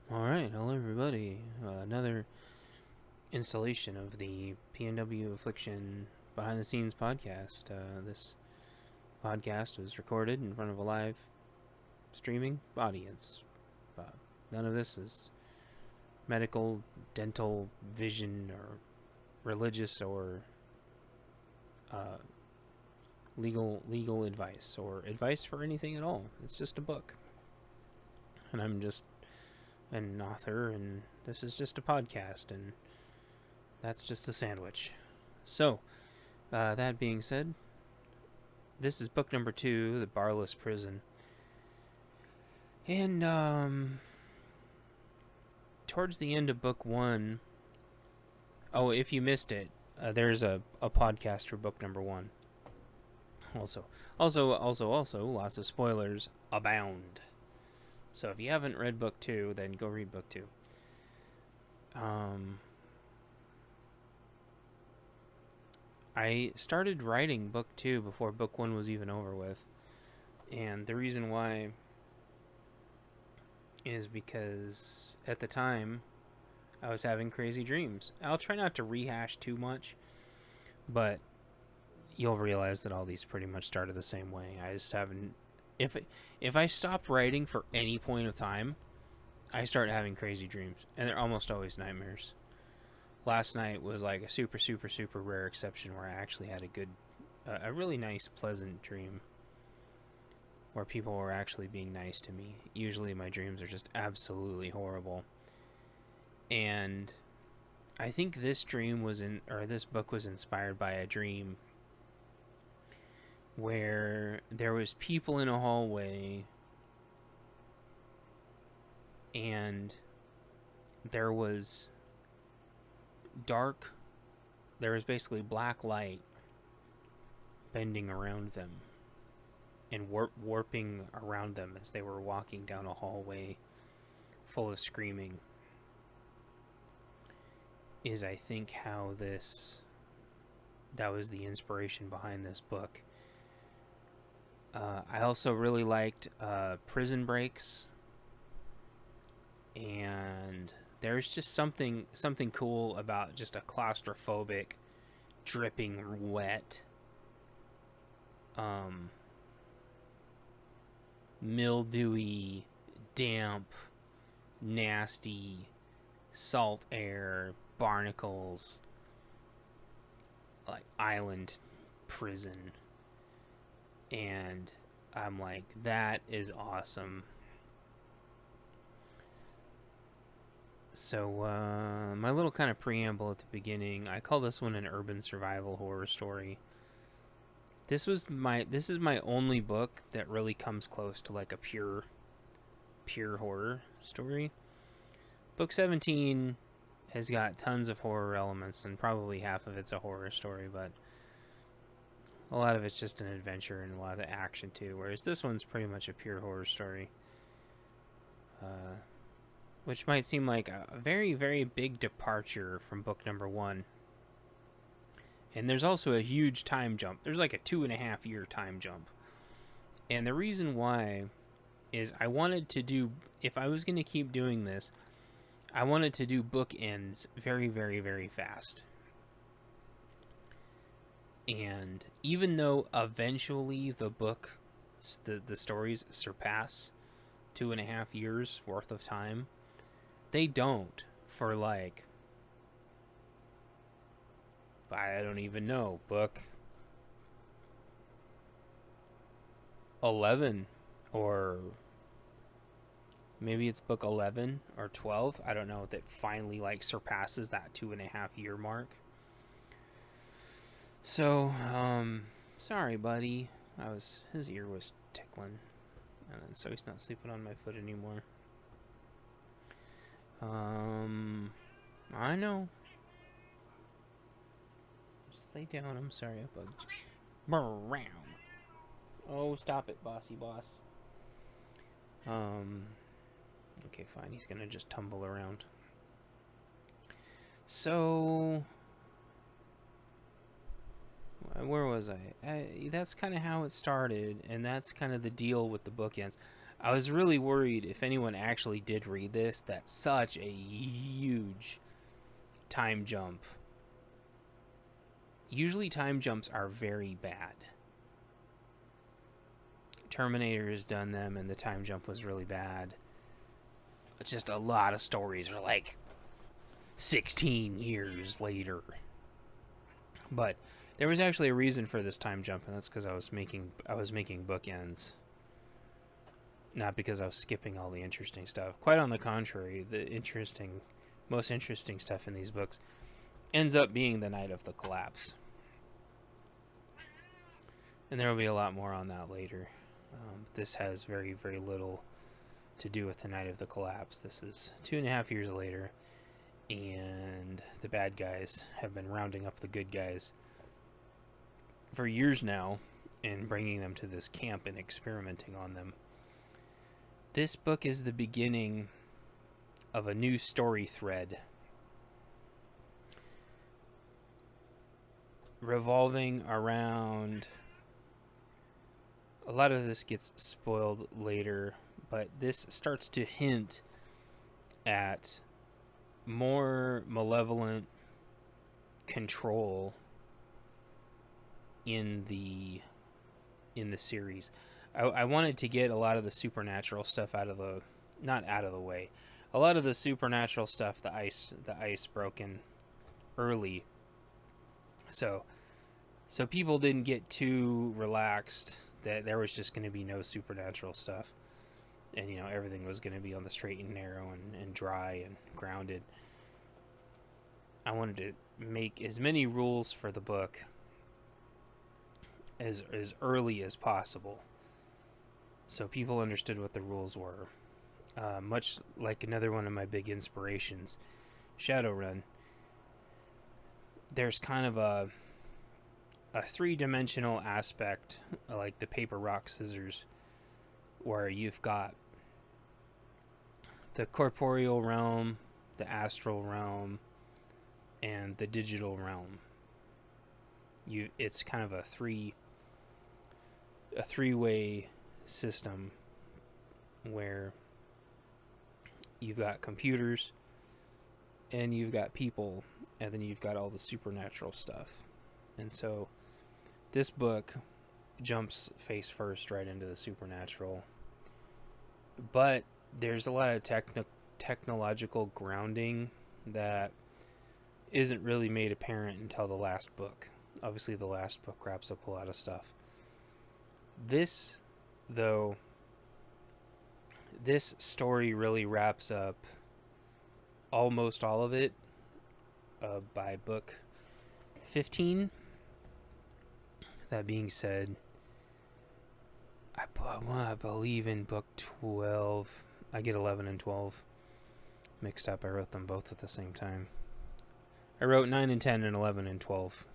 Alright, hello everybody. Another installation of the PNW Affliction behind the scenes podcast. This podcast was recorded in front of a live streaming audience. Uh, None of this is medical, dental, vision, or religious or uh, legal advice or advice for anything at all. It's just a book. And I'm just an author, and this is just a podcast, and that's just a sandwich. So, that being said, this is book number 2, The Barless Prison. And, towards the end of book 1, oh, if you missed it, there's a podcast for book number 1. Also, lots of spoilers abound. So if you haven't read book 2, then go read book 2. I started writing book 2 before book 1 was even over with. And the reason why is because at the time I was having crazy dreams. I'll try not to rehash too much, but you'll realize that all these pretty much started the same way. I just haven't. If I stop writing for any point of time, I start having crazy dreams, and they're almost always nightmares. Last night was like a super rare exception where I actually had a really nice, pleasant dream where people were actually being nice to me. Usually my dreams are just absolutely horrible. And I think this this book was inspired by a dream where there was people in a hallway and there was basically black light bending around them and warping around them as they were walking down a hallway full of screaming. Is I think how that was the inspiration behind this book. I also really liked Prison Breaks, and there's just something cool about just a claustrophobic, dripping wet, mildewy, damp, nasty, salt air, barnacles, like island prison. And I'm like, that is awesome. So, my little kind of preamble at the beginning, I call this one an urban survival horror story. This is my only book that really comes close to like a pure horror story. Book 17 has got tons of horror elements, and probably half of it's a horror story, but a lot of it's just an adventure and a lot of action too, whereas this one's pretty much a pure horror story. Which might seem like a very, very big departure from book number 1. And there's also a huge time jump. There's like a 2.5 year time jump. And the reason why is I wanted to do, if I was going to keep doing this, I wanted to do bookends very, very, very fast. And even though eventually the stories surpass 2.5 years worth of time, they don't for like, I don't even know, book 11, or maybe it's book 11 or 12. I don't know, that finally like surpasses that 2.5 year mark. So, sorry, buddy. His ear was tickling, and so he's not sleeping on my foot anymore. I know. Just lay down. I'm sorry, I bugged you. Oh, stop it, bossy boss. Okay, fine. He's gonna just tumble around. So, where was I? That's kind of how it started, and that's kind of the deal with the bookends. I was really worried if anyone actually did read this that such a huge time jump. Usually time jumps are very bad. Terminator has done them and the time jump was really bad. It's just a lot of stories are like 16 years later. But there was actually a reason for this time jump, and that's because I was making bookends. Not because I was skipping all the interesting stuff. Quite on the contrary, the most interesting stuff in these books ends up being the night of the collapse. And there will be a lot more on that later. This has very, very little to do with the night of the collapse. This is 2.5 years later, and the bad guys have been rounding up the good guys for years now and bringing them to this camp and experimenting on them. This book is the beginning of a new story thread revolving around... A lot of this gets spoiled later, but this starts to hint at more malevolent control in the series. I wanted to get a lot of the supernatural stuff not out of the way. A lot of the supernatural stuff, the ice broken early. So people didn't get too relaxed that there was just going to be no supernatural stuff. And, everything was going to be on the straight and narrow and dry and grounded. I wanted to make as many rules for the book as early as possible, so people understood what the rules were. Much like another one of my big inspirations, Shadowrun. There's kind of a three-dimensional aspect, like the paper, rock, scissors, where you've got the corporeal realm, the astral realm, and the digital realm. It's kind of a three-way system where you've got computers and you've got people, and then you've got all the supernatural stuff. And so this book jumps face first right into the supernatural, but there's a lot of technological grounding that isn't really made apparent until the last book. Obviously, the last book wraps up a lot of stuff. This story really wraps up almost all of it by book 15. That being said, I believe in book 12. I get 11 and 12 mixed up. I wrote them both at the same time. I wrote 9 and 10 and 11 and 12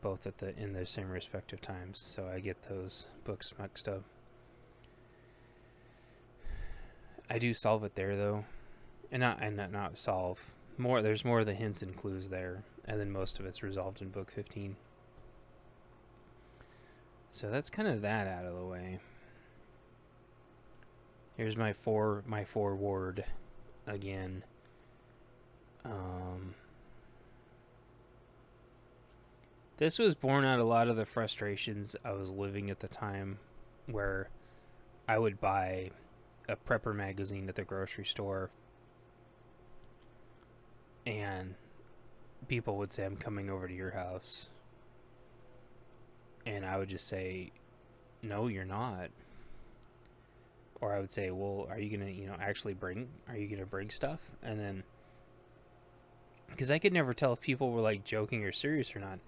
both in their same respective times, so I get those books mixed up. I do solve it there though, and not solve more. There's more of the hints and clues there, and then most of it's resolved in book 15. So that's kind of that out of the way. Here's my foreword again. This was born out of a lot of the frustrations I was living at the time, where I would buy a prepper magazine at the grocery store, and people would say, "I'm coming over to your house." And I would just say, "No, you're not." Or I would say, "Well, are you going to, are you going to bring stuff?" And then, because I could never tell if people were like joking or serious or not.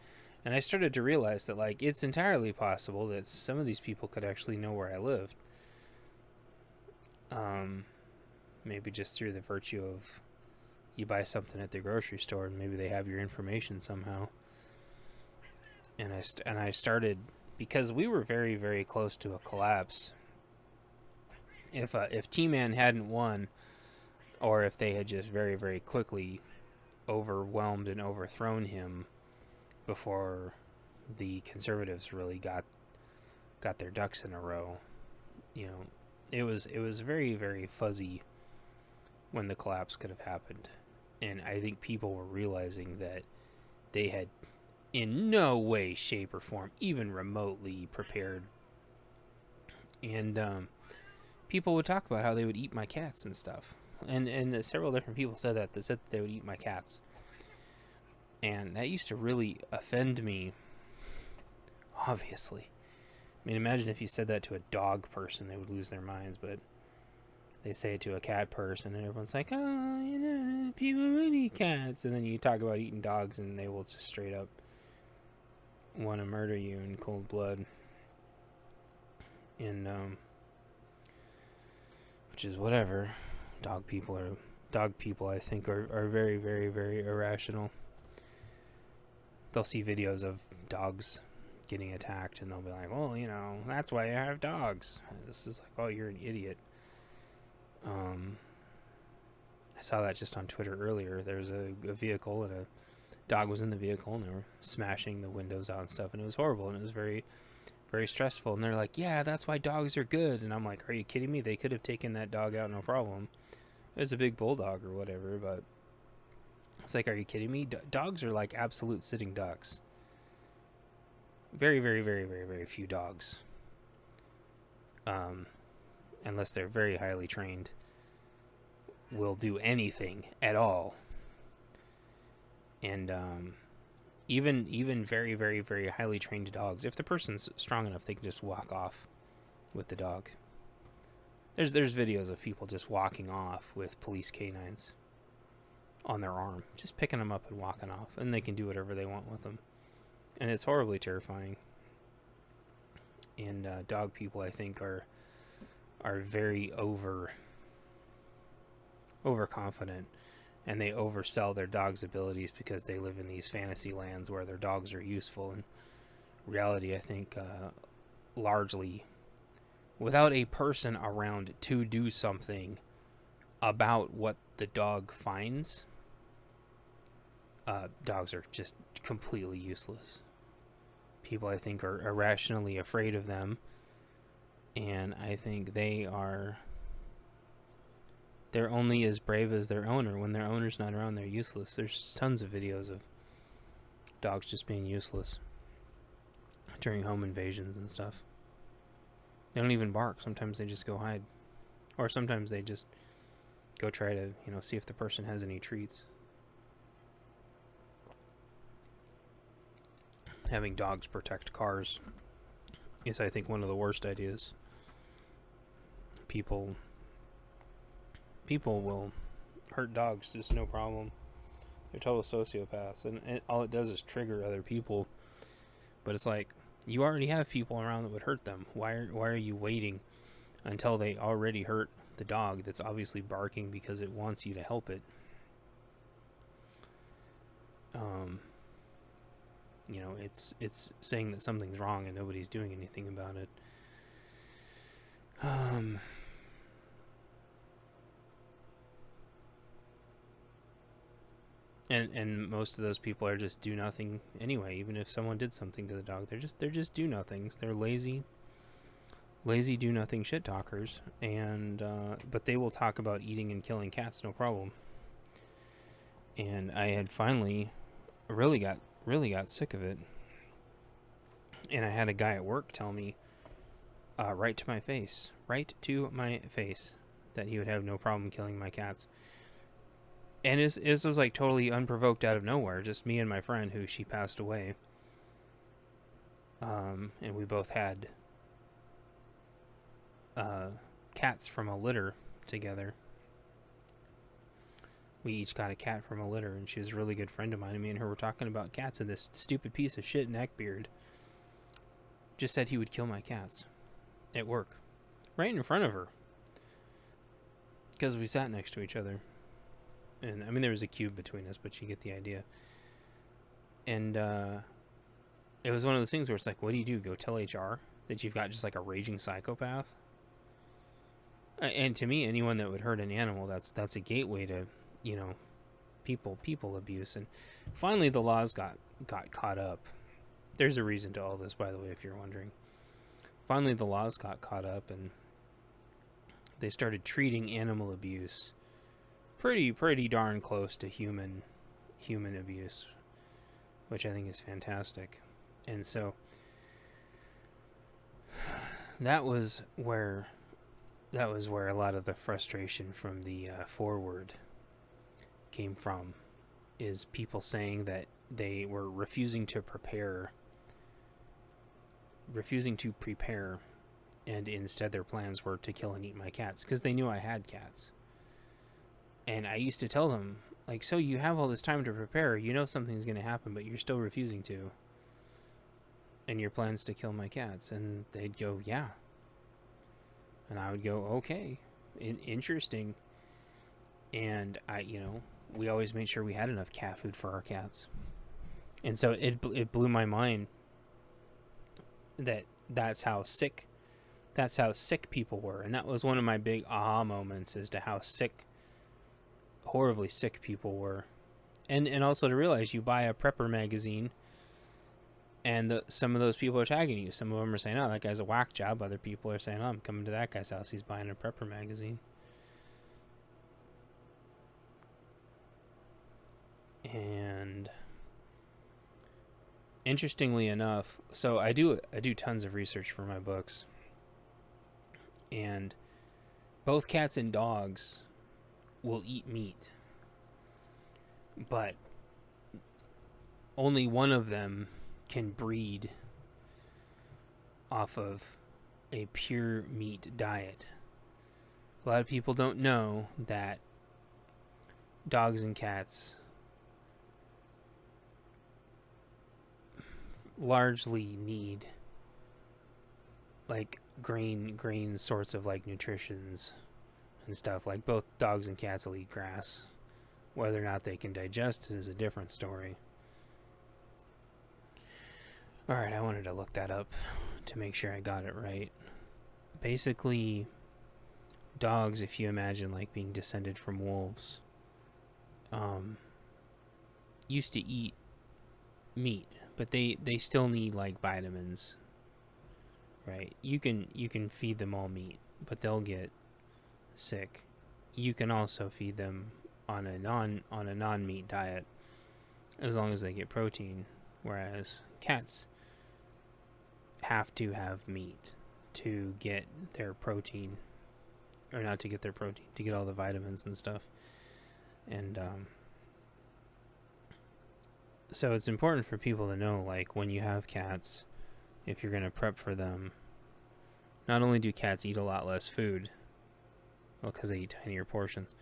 And I started to realize that like it's entirely possible that some of these people could actually know where I lived. Maybe just through the virtue of you buy something at the grocery store and maybe they have your information somehow. And I started, because we were very, very close to a collapse. If T-Man hadn't won, or if they had just very, very quickly overwhelmed and overthrown him before the conservatives really got their ducks in a row, you know, it was very, very fuzzy when the collapse could have happened. And I think people were realizing that they had in no way, shape, or form even remotely prepared. And people would talk about how they would eat my cats and stuff. And several different people said that. They said that they would eat my cats. And that used to really offend me, obviously. I mean, imagine if you said that to a dog person, they would lose their minds. But they say it to a cat person, and everyone's like, oh, you know, people would eat cats. And then you talk about eating dogs, and they will just straight up want to murder you in cold blood. And, which is whatever. Dog people, I think, are very, very, very irrational. They'll see videos of dogs getting attacked, and they'll be like, well, you know, that's why I have dogs. And this is like, oh, you're an idiot. I saw that just on Twitter earlier. There was a vehicle, and a dog was in the vehicle, and they were smashing the windows out and stuff, and it was horrible, and it was very, very stressful. And they're like, yeah, that's why dogs are good. And I'm like, are you kidding me? They could have taken that dog out, no problem. It was a big bulldog or whatever, but it's like, are you kidding me? Dogs are like absolute sitting ducks. Very, very, very, very, very few dogs, unless they're very highly trained, will do anything at all. And even very, very, very highly trained dogs, if the person's strong enough, they can just walk off with the dog. There's videos of people just walking off with police canines on their arm, just picking them up and walking off, and they can do whatever they want with them. And it's horribly terrifying. And dog people, I think, are very overconfident, and they oversell their dogs' abilities because they live in these fantasy lands where their dogs are useful. In reality, I think, largely, without a person around to do something about what the dog finds, dogs are just completely useless. People, I think, are irrationally afraid of them, and I think they're only as brave as their owner. When their owner's not around, they're useless. There's tons of videos of dogs just being useless during home invasions and stuff. They don't even bark. Sometimes they just go hide, or sometimes they just go try to, see if the person has any treats. Having dogs protect cars is, I think, one of the worst ideas. People will hurt dogs, just no problem. They're total sociopaths, and all it does is trigger other people. But it's like, you already have people around that would hurt them. Why are you waiting until they already hurt the dog that's obviously barking because it wants you to help it? It's saying that something's wrong and nobody's doing anything about it. And most of those people are just do nothing anyway. Even if someone did something to the dog, they're just do nothings. They're lazy do nothing shit talkers, and but they will talk about eating and killing cats, no problem. And I had finally really got sick of it, and I had a guy at work tell me right to my face, that he would have no problem killing my cats. And it was like totally unprovoked out of nowhere. Just me and my friend, who she passed away. And we both had cats from a litter together. We each got a cat from a litter, and she was a really good friend of mine. And me and her were talking about cats, and this stupid piece of shit neckbeard just said he would kill my cats at work, right in front of her, because we sat next to each other. And I mean, there was a cube between us, but you get the idea. And it was one of those things where it's like, what do you do? Go tell HR that you've got just like a raging psychopath? And to me, anyone that would hurt an animal, that's a gateway to, people abuse. And finally, the laws got caught up. There's a reason to all this, by the way, if you're wondering. Finally, the laws got caught up, and they started treating animal abuse pretty darn close to human abuse, which I think is fantastic. And so that was where a lot of the frustration from the forward came from, is people saying that they were refusing to prepare, and instead their plans were to kill and eat my cats, because they knew I had cats. And I used to tell them, like, so you have all this time to prepare, you know something's going to happen, but you're still refusing to. And your plan's to kill my cats. And they'd go, yeah. And I would go, okay, interesting. And we always made sure we had enough cat food for our cats. And so it blew my mind that that's how sick people were. And that was one of my big aha moments, as to how horribly sick people were. And also to realize, you buy a prepper magazine, and some of those people are tagging you. Some of them are saying, oh, that guy's a whack job. Other people are saying, oh, I'm coming to that guy's house, he's buying a prepper magazine. And interestingly enough, so I do tons of research for my books, and both cats and dogs will eat meat, but only one of them can breed off of a pure meat diet. A lot of people don't know that dogs and cats largely need like grain sorts of like nutritions and stuff. Like, both dogs and cats will eat grass. Whether or not they can digest it is a different story. Alright, I wanted to look that up to make sure I got it right. Basically, dogs, if you imagine like being descended from wolves, used to eat meat, but they still need like vitamins, right? You can feed them all meat, but they'll get sick. You can also feed them on a non-meat diet, as long as they get protein, whereas cats have to have meat to get their protein, or not to get their protein, to get all the vitamins and stuff. And so it's important for people to know, like, when you have cats, if you're going to prep for them, not only do cats eat a lot less food, well, because they eat tinier portions,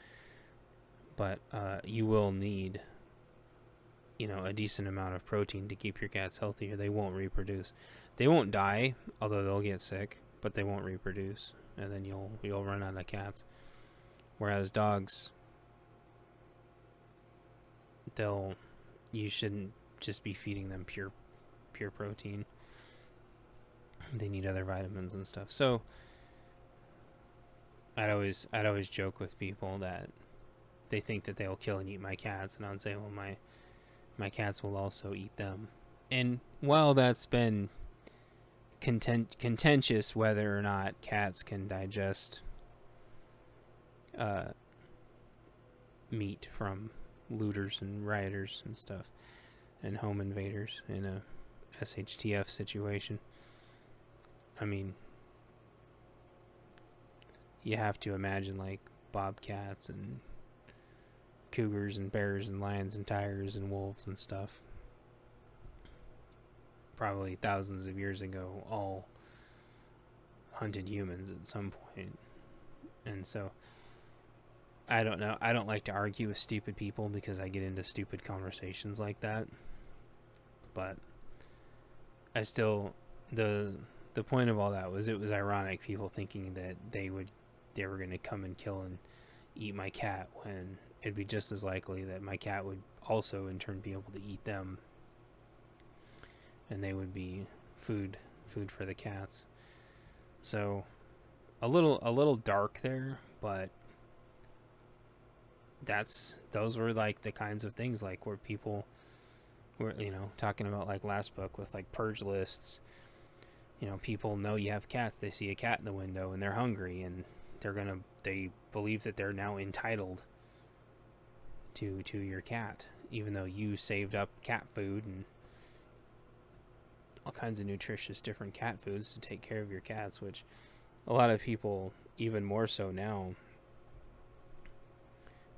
but you will need, a decent amount of protein to keep your cats healthy, or they won't reproduce. They won't die, although they'll get sick, but they won't reproduce, and then you'll run out of cats. Whereas dogs, you shouldn't just be feeding them pure protein. They need other vitamins and stuff. So I'd always joke with people that they think that they'll kill and eat my cats, and I'd say, well, my cats will also eat them. And while that's been contentious whether or not cats can digest meat from looters and rioters and stuff, and home invaders in a SHTF situation, I mean, you have to imagine like bobcats and cougars and bears and lions and tigers and wolves and stuff, probably thousands of years ago, all hunted humans at some point. And so I don't know, I don't like to argue with stupid people, because I get into stupid conversations like that. But I still, the point of all that was, it was ironic, people thinking that they were going to come and kill and eat my cat, when it'd be just as likely that my cat would also in turn be able to eat them, and they would be food for the cats. So a little dark there, but those were like the kinds of things, like, where people were, talking about, like, last book with like purge lists. People know you have cats, they see a cat in the window and they're hungry, and they believe that they're now entitled to your cat, even though you saved up cat food and all kinds of nutritious different cat foods to take care of your cats, which a lot of people, even more so now,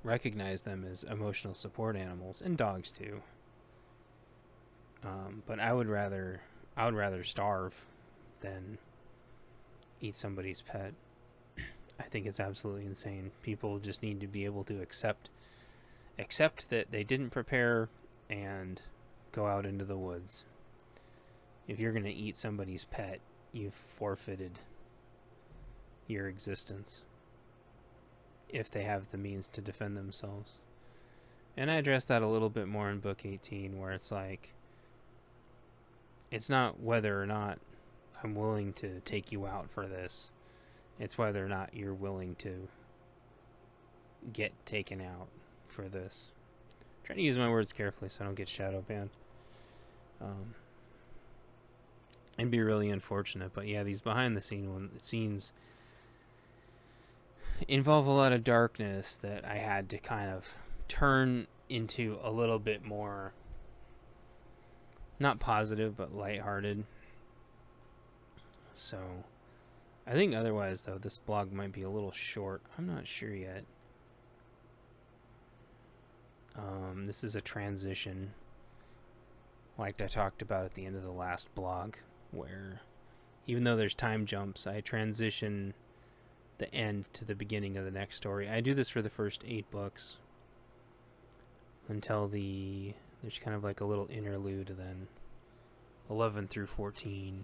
recognize them as emotional support animals, and dogs too. But I would rather starve than eat somebody's pet. I think it's absolutely insane. People just need to be able to accept that they didn't prepare and go out into the woods. If you're going to eat somebody's pet, you've forfeited your existence if they have the means to defend themselves. And I address that a little bit more in book 18, where it's like, it's not whether or not I'm willing to take you out for this. It's whether or not you're willing to get taken out for this. I'm trying to use my words carefully so I don't get shadow banned. And be really unfortunate. But yeah, these behind the scenes involve a lot of darkness that I had to kind of turn into a little bit more, not positive, but lighthearted. So I think otherwise, though, this blog might be a little short. I'm not sure yet. This is a transition, like I talked about at the end of the last blog, where even though there's time jumps, I transition the end to the beginning of the next story. I do this for the first 8 books until there's kind of like a little interlude, then 11 through 14.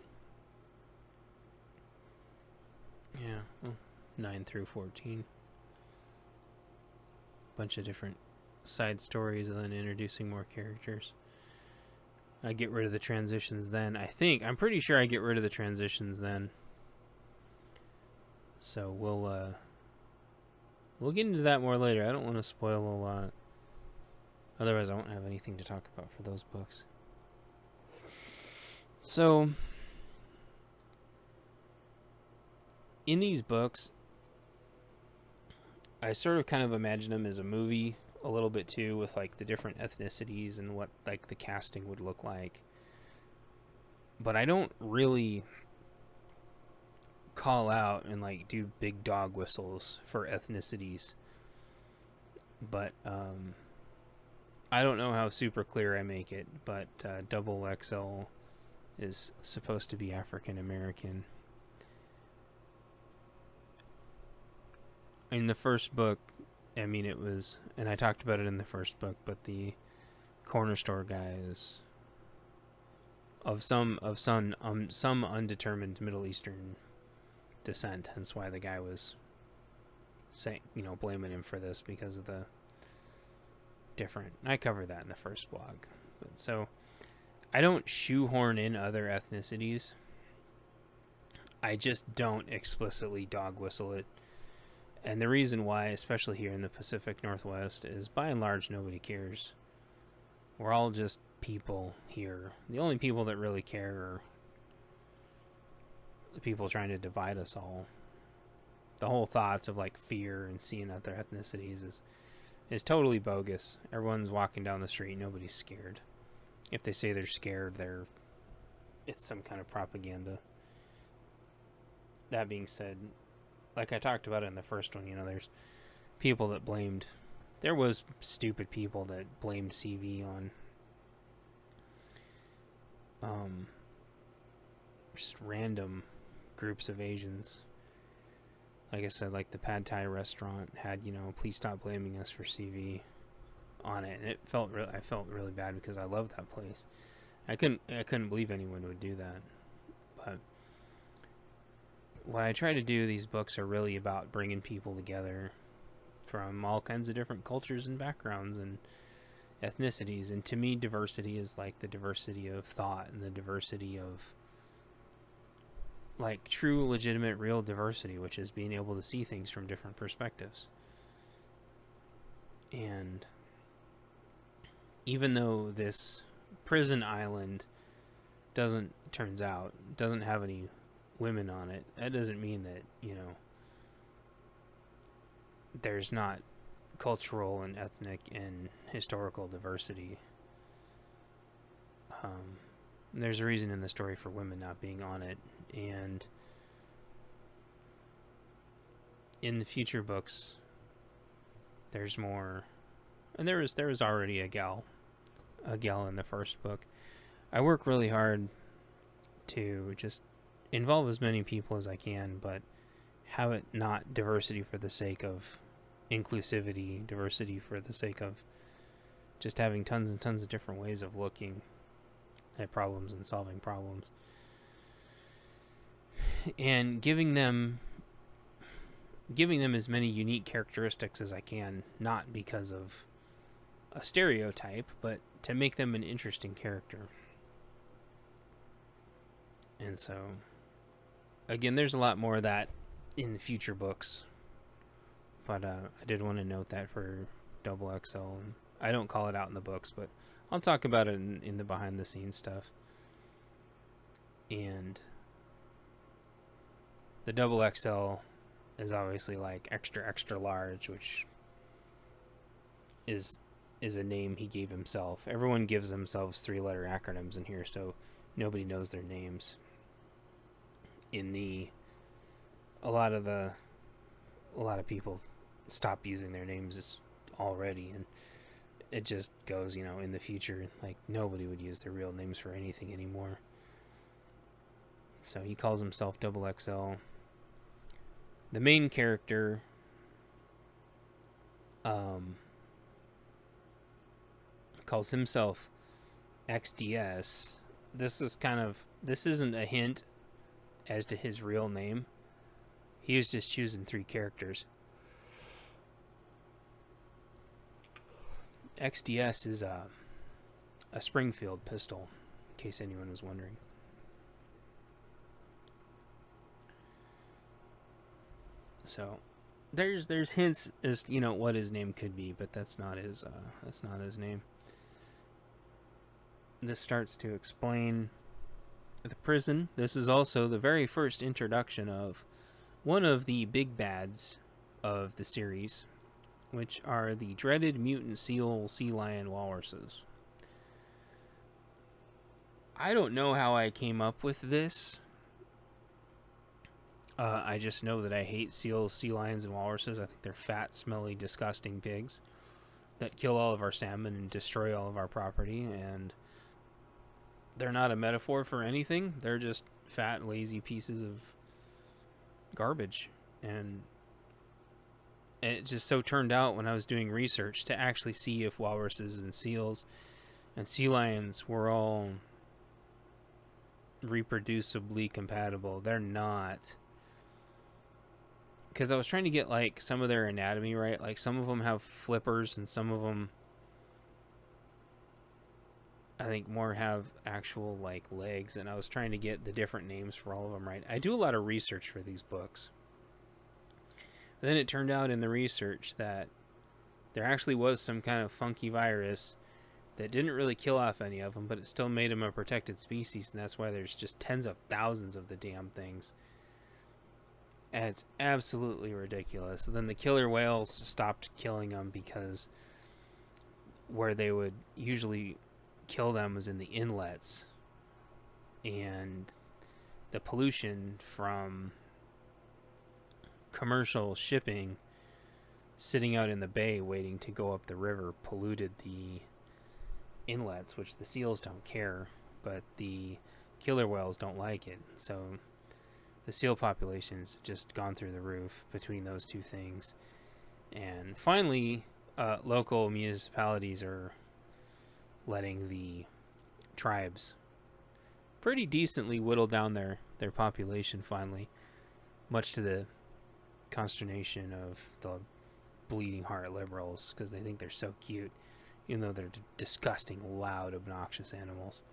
Yeah, well, 9 through 14. Bunch of different side stories and then introducing more characters. I get rid of the transitions then. I'm pretty sure I get rid of the transitions then. So we'll get into that more later. I don't want to spoil a lot. Otherwise I won't have anything to talk about for those books. So in these books, I sort of kind of imagine them as a movie a little bit too, with like the different ethnicities and what like the casting would look like. But I don't really call out and like do big dog whistles for ethnicities. But I don't know how super clear I make it, but Double XL is supposed to be African American. In the first book, I mean, it was, and I talked about it in the first book, but the corner store guy is of some undetermined Middle Eastern descent, hence why the guy was saying, blaming him for this because of the different. I covered that in the first blog. But so I don't shoehorn in other ethnicities. I just don't explicitly dog whistle it. And the reason why, especially here in the Pacific Northwest, is by and large nobody cares. We're all just people here. The only people that really care are the people trying to divide us all. The whole thoughts of like fear and seeing other ethnicities is totally bogus. Everyone's walking down the street, nobody's scared. If they say they're scared, it's some kind of propaganda. That being said, like I talked about it in the first one, there's people that there was stupid people that blamed CV on just random groups of Asians. Like I said, like the Pad Thai restaurant had, please stop blaming us for CV on it. And I felt really bad because I loved that place. I couldn't believe anyone would do that. But what I try to do, these books are really about bringing people together from all kinds of different cultures and backgrounds and ethnicities. And to me, diversity is like the diversity of thought and the diversity of like true, legitimate, real diversity, which is being able to see things from different perspectives. And even though this prison island turns out doesn't have any women on it, that doesn't mean that, there's not cultural and ethnic and historical diversity. There's a reason in the story for women not being on it, and in the future books, there's more. And there was already a gal in the first book. I work really hard to just involve as many people as I can, but have it not diversity for the sake of inclusivity, diversity for the sake of just having tons and tons of different ways of looking at problems and solving problems, and giving them as many unique characteristics as I can, not because of a stereotype, but to make them an interesting character. And so, again, there's a lot more of that in the future books, but I did want to note that for Double XL. And I don't call it out in the books, but I'll talk about it in the behind the scenes stuff. And the Double XL is obviously like extra extra large, which is a name he gave himself. Everyone gives themselves 3-letter acronyms in here, so nobody knows their names. A lot of people stop using their names already, and it just goes, in the future, like nobody would use their real names for anything anymore. So he calls himself Double XL. The main character calls himself XDS. This isn't a hint as to his real name. He was just choosing 3 characters. XDS is a Springfield pistol, in case anyone was wondering. So there's hints as what his name could be, but that's not his name. This starts to explain the prison. This is also the very first introduction of one of the big bads of the series, which are the dreaded mutant seal, sea lion, walruses. I don't know how I came up with this. I just know that I hate seals, sea lions, and walruses. I think they're fat, smelly, disgusting pigs that kill all of our salmon and destroy all of our property, and they're not a metaphor for anything. They're just fat, lazy pieces of garbage. And it just so turned out when I was doing research to actually see if walruses and seals and sea lions were all reproducibly compatible. They're not. Because I was trying to get like some of their anatomy right. Like some of them have flippers and some of them I think more have actual like legs, and I was trying to get the different names for all of them right. I do a lot of research for these books. But then it turned out in the research that there actually was some kind of funky virus that didn't really kill off any of them, but it still made them a protected species, and that's why there's just tens of thousands of the damn things. And it's absolutely ridiculous. Then the killer whales stopped killing them because where they would usually kill them was in the inlets, and the pollution from commercial shipping sitting out in the bay waiting to go up the river polluted the inlets, which the seals don't care, but the killer whales don't like it. So the seal population's just gone through the roof between those two things. And finally, local municipalities are letting the tribes pretty decently whittle down their population finally, much to the consternation of the bleeding heart liberals, because they think they're so cute, even though they're disgusting, loud, obnoxious animals.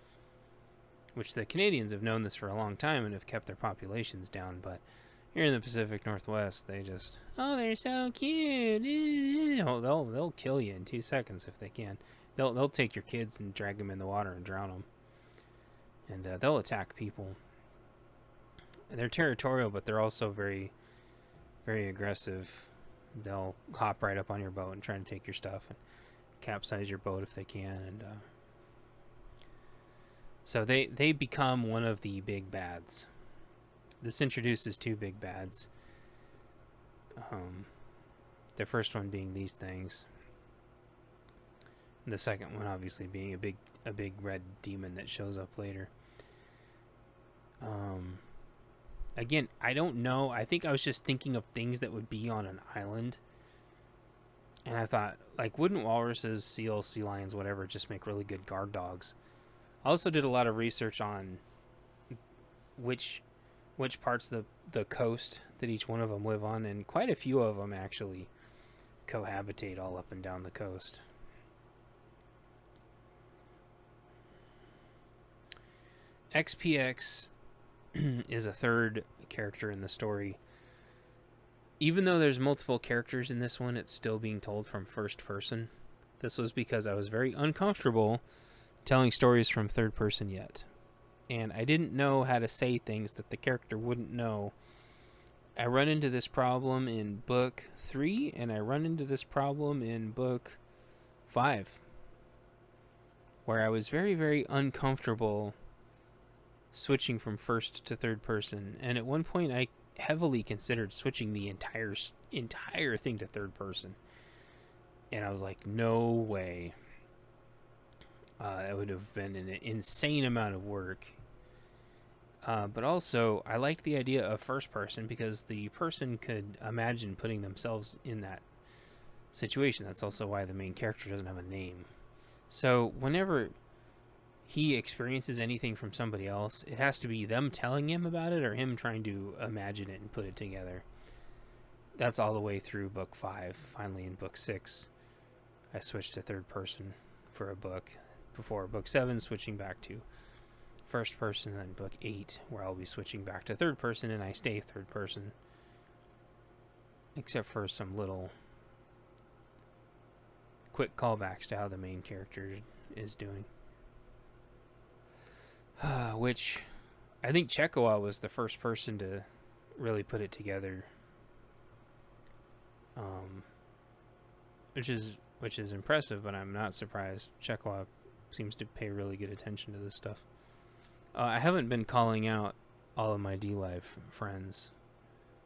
Which the Canadians have known this for a long time and have kept their populations down, but here in the Pacific Northwest, they just, oh, they're so cute. They'll kill you in 2 seconds if they can. They'll take your kids and drag them in the water and drown them. And they'll attack people. And they're territorial, but they're also very, very aggressive. they'll hop right up on your boat and try to take your stuff and capsize your boat if they can. And so they become one of the big bads. This introduces two big bads. The first one being these things. The second one obviously being a big red demon that shows up later. Again, I don't know. I think I was just thinking of things that would be on an island. And I thought, like, wouldn't walruses, seals, sea lions, whatever, just make really good guard dogs? I also did a lot of research on which parts of the coast that each one of them live on, and quite a few of them actually cohabitate all up and down the coast. XPX is a third character in the story. Even though there's multiple characters in this one, it's still being told from first person. This was because I was very uncomfortable telling stories from third person yet. And I didn't know how to say things that the character wouldn't know. I run into this problem in book 3, and I run into this problem in book 5, where I was very, very uncomfortable switching from first to third person. And at one point, I heavily considered switching the entire thing to third person. And I was like, no way. It would have been an insane amount of work. But also, I liked the idea of first person because the person could imagine putting themselves in that situation. That's also why the main character doesn't have a name. So whenever he experiences anything from somebody else, it has to be them telling him about it or him trying to imagine it and put it together. That's all the way through book 5. Finally, in book 6, I switched to third person for a book. Before book 7, switching back to first person, and then book 8, where I'll be switching back to third person, and I stay third person. Except for some little quick callbacks to how the main character is doing. Which I think Chekoa was the first person to really put it together. Which is impressive, but I'm not surprised. Chekoa seems to pay really good attention to this stuff. I haven't been calling out all of my D-Live friends.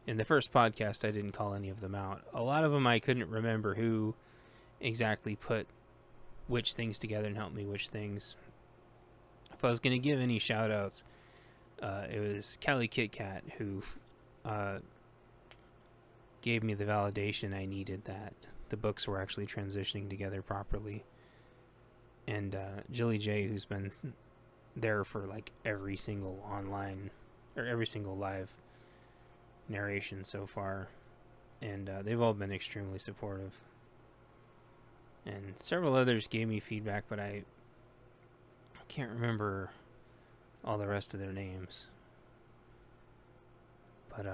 In the first podcast, I didn't call any of them out. A lot of them I couldn't remember who exactly put which things together and helped me which things. If I was going to give any shout-outs, it was Callie Kit Kat who gave me the validation I needed that the books were actually transitioning together properly. And Jilly J, who's been there for like every single online or every single live narration so far, and they've all been extremely supportive. And several others gave me feedback, but I can't remember all the rest of their names. But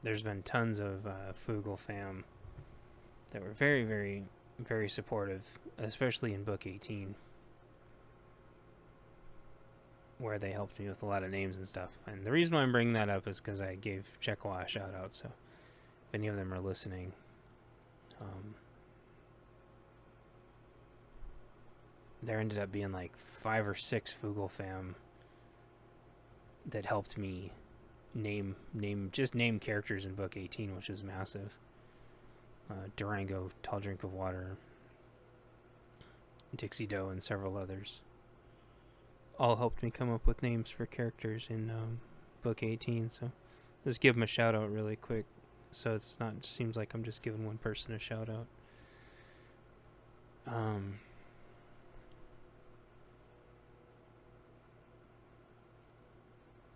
there's been tons of Fugal fam that were very, very, very supportive, especially in book 18, where they helped me with a lot of names and stuff. And the reason why I'm bringing that up is because I gave Chekoa a shout out, so if any of them are listening, there ended up being like 5 or 6 Fugal fam that helped me name characters in book 18, which is massive. Durango, Tall Drink of Water, Dixie Doe, and several others all helped me come up with names for characters in book 18. So let's give them a shout out really quick, so it's not, it seems like I'm just giving one person a shout out.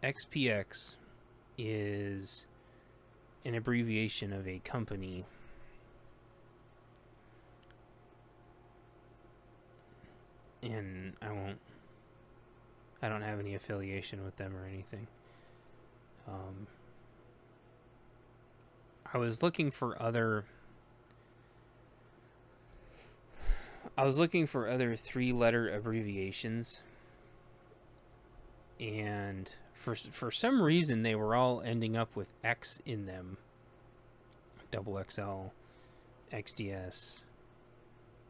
XPX is an abbreviation of a company and I don't have any affiliation with them or anything. I was looking for other 3-letter abbreviations, and for some reason they were all ending up with X in them. Double XL, XDS,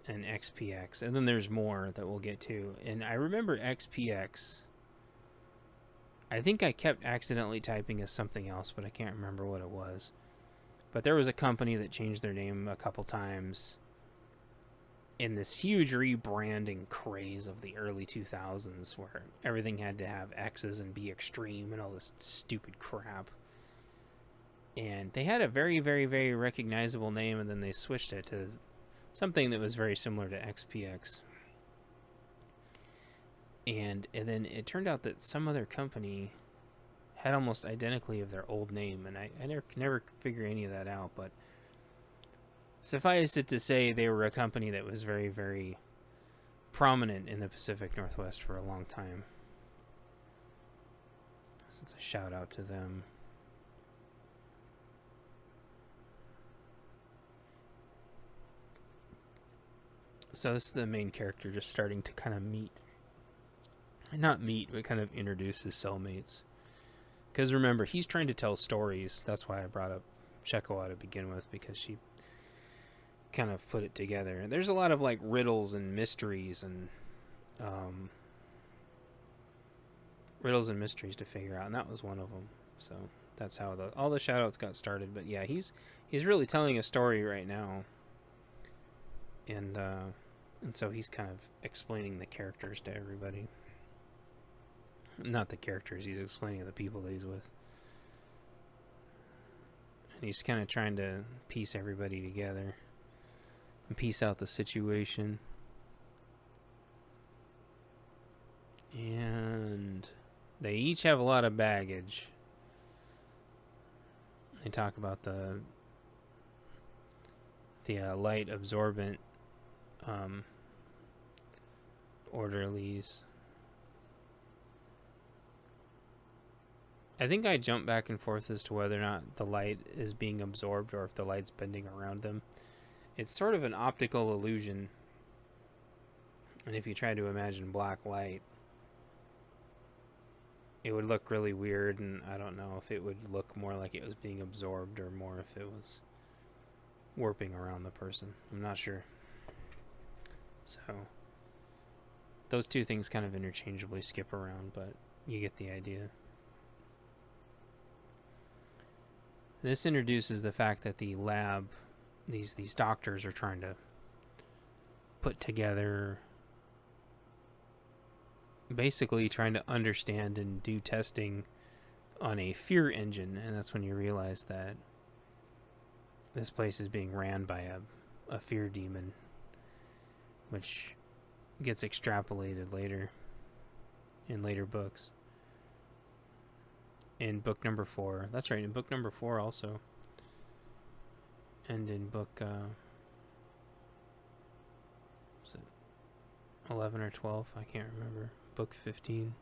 and XPX. And then there's more that we'll get to. And I remember XPX. I think I kept accidentally typing as something else, but I can't remember what it was. But there was a company that changed their name a couple times in this huge rebranding craze of the early 2000s where everything had to have X's and be extreme and all this stupid crap. And they had a very, very, very recognizable name, and then they switched it to something that was very similar to XPX. And then it turned out that some other company had almost identically of their old name, and I never figure any of that out, but suffice it to say they were a company that was very, very prominent in the Pacific Northwest for a long time. So it's a shout out to them. So this is the main character just starting to kind of but kind of introduce his cellmates. Because remember, he's trying to tell stories. That's why I brought up Chekoa to begin with, because she kind of put it together. And there's a lot of like riddles and mysteries and to figure out, and that was one of them. So that's how all the shoutouts got started. But yeah, he's really telling a story right now, and so he's kind of explaining the characters to everybody. Not the characters, he's explaining the people that he's with. And he's kind of trying to piece everybody together and piece out the situation. And they each have a lot of baggage. They talk about the light absorbent orderlies. I think I jump back and forth as to whether or not the light is being absorbed or if the light's bending around them. It's sort of an optical illusion. And if you try to imagine black light, it would look really weird, and I don't know if it would look more like it was being absorbed or more if it was warping around the person. I'm not sure. So those two things kind of interchangeably skip around, but you get the idea. This introduces the fact that the lab, these doctors are trying to put together, basically trying to understand and do testing on a fear engine, and that's when you realize that this place is being ran by a fear demon, which gets extrapolated later in later books. In book number 4. That's right, in book number 4 also. And in book 11 or 12? I can't remember. Book 15.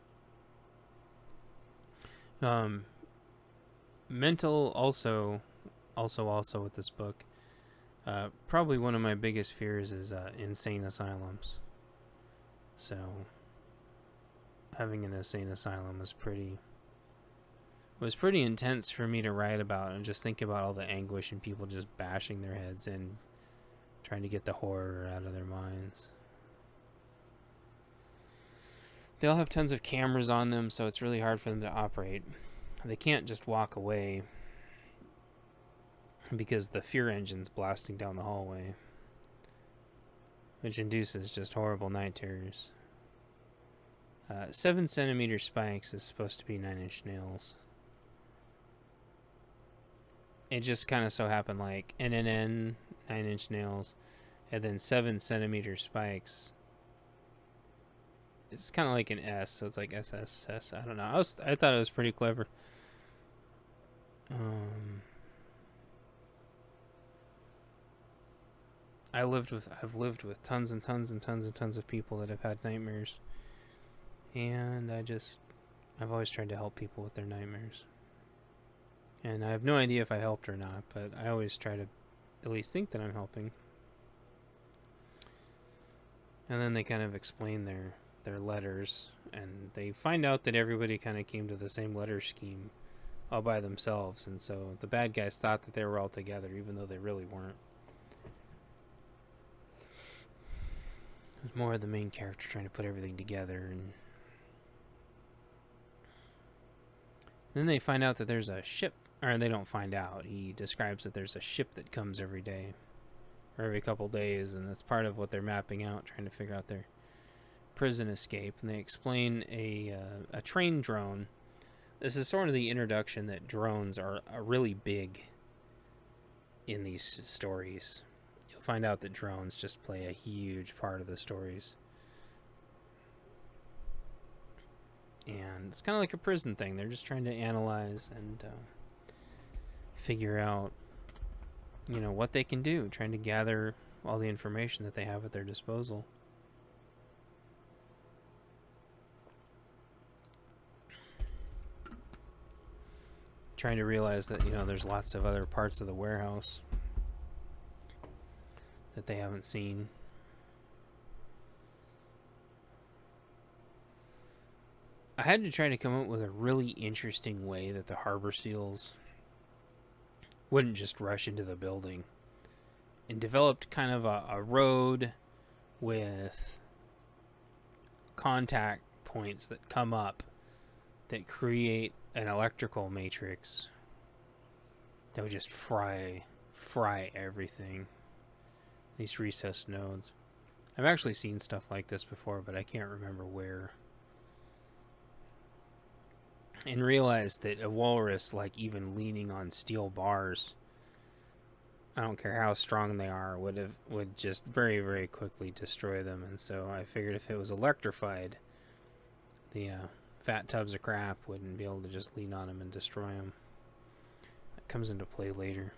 Mental also with this book. Probably one of my biggest fears is insane asylums. So having an insane asylum was pretty intense for me to write about, and just think about all the anguish and people just bashing their heads in, trying to get the horror out of their minds. They all have tons of cameras on them, so it's really hard for them to operate. They can't just walk away because the fear engine's blasting down the hallway, which induces just horrible night terrors. 7 centimeter spikes is supposed to be 9-inch nails. It just kind of so happened like NNN, 9-inch nails, and then 7 centimeter spikes. It's kind of like an S, so it's like SSS. I don't know. I thought it was pretty clever. I've lived with tons and tons and tons and tons of people that have had nightmares, and I've always tried to help people with their nightmares. And I have no idea if I helped or not, but I always try to at least think that I'm helping. And then they kind of explain their letters, and they find out that everybody kind of came to the same letter scheme all by themselves, and so the bad guys thought that they were all together, even though they really weren't. It's more of the main character trying to put everything together, and then they find out that there's a ship, or they don't find out. He describes that there's a ship that comes every day, or every couple days, and that's part of what they're mapping out, trying to figure out their prison escape. And they explain a train drone. This is sort of the introduction that drones are really big in these stories. You'll find out that drones just play a huge part of the stories. And it's kind of like a prison thing. They're just trying to analyze and figure out, what they can do, trying to gather all the information that they have at their disposal. Trying to realize that, there's lots of other parts of the warehouse that they haven't seen. I had to try to come up with a really interesting way that the harbor seals wouldn't just rush into the building, and developed kind of a road with contact points that come up that create an electrical matrix that would just fry everything. These recessed nodes. I've actually seen stuff like this before, but I can't remember where. And realized that a walrus, like even leaning on steel bars, I don't care how strong they are, would just very, very quickly destroy them. And so I figured if it was electrified, the fat tubs of crap wouldn't be able to just lean on them and destroy them. That comes into play later.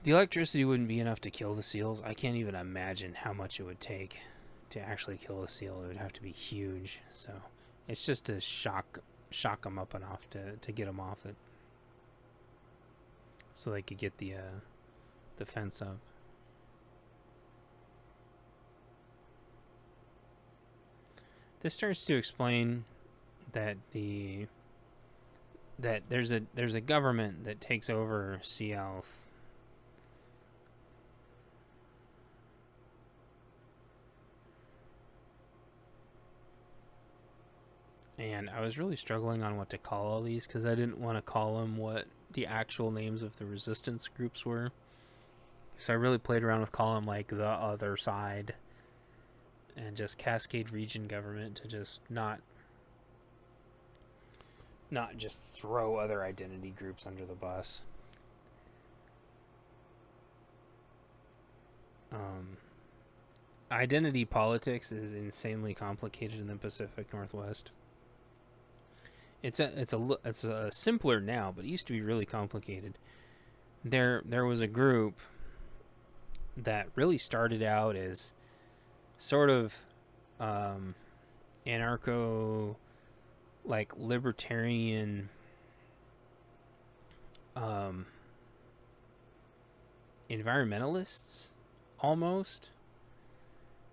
The electricity wouldn't be enough to kill the seals. I can't even imagine how much it would take to actually kill a seal. It would have to be huge. So it's just to shock them up enough to get them off it, so they could get the fence up. This starts to explain that there's a government that takes over Sealth. And I was really struggling on what to call all these, because I didn't want to call them what the actual names of the resistance groups were. So I really played around with calling them like the other side, and just Cascade Region Government, to just not just throw other identity groups under the bus. Identity politics is insanely complicated in the Pacific Northwest. It's a simpler now, but it used to be really complicated. There was a group that really started out as sort of anarcho, like libertarian environmentalists, almost.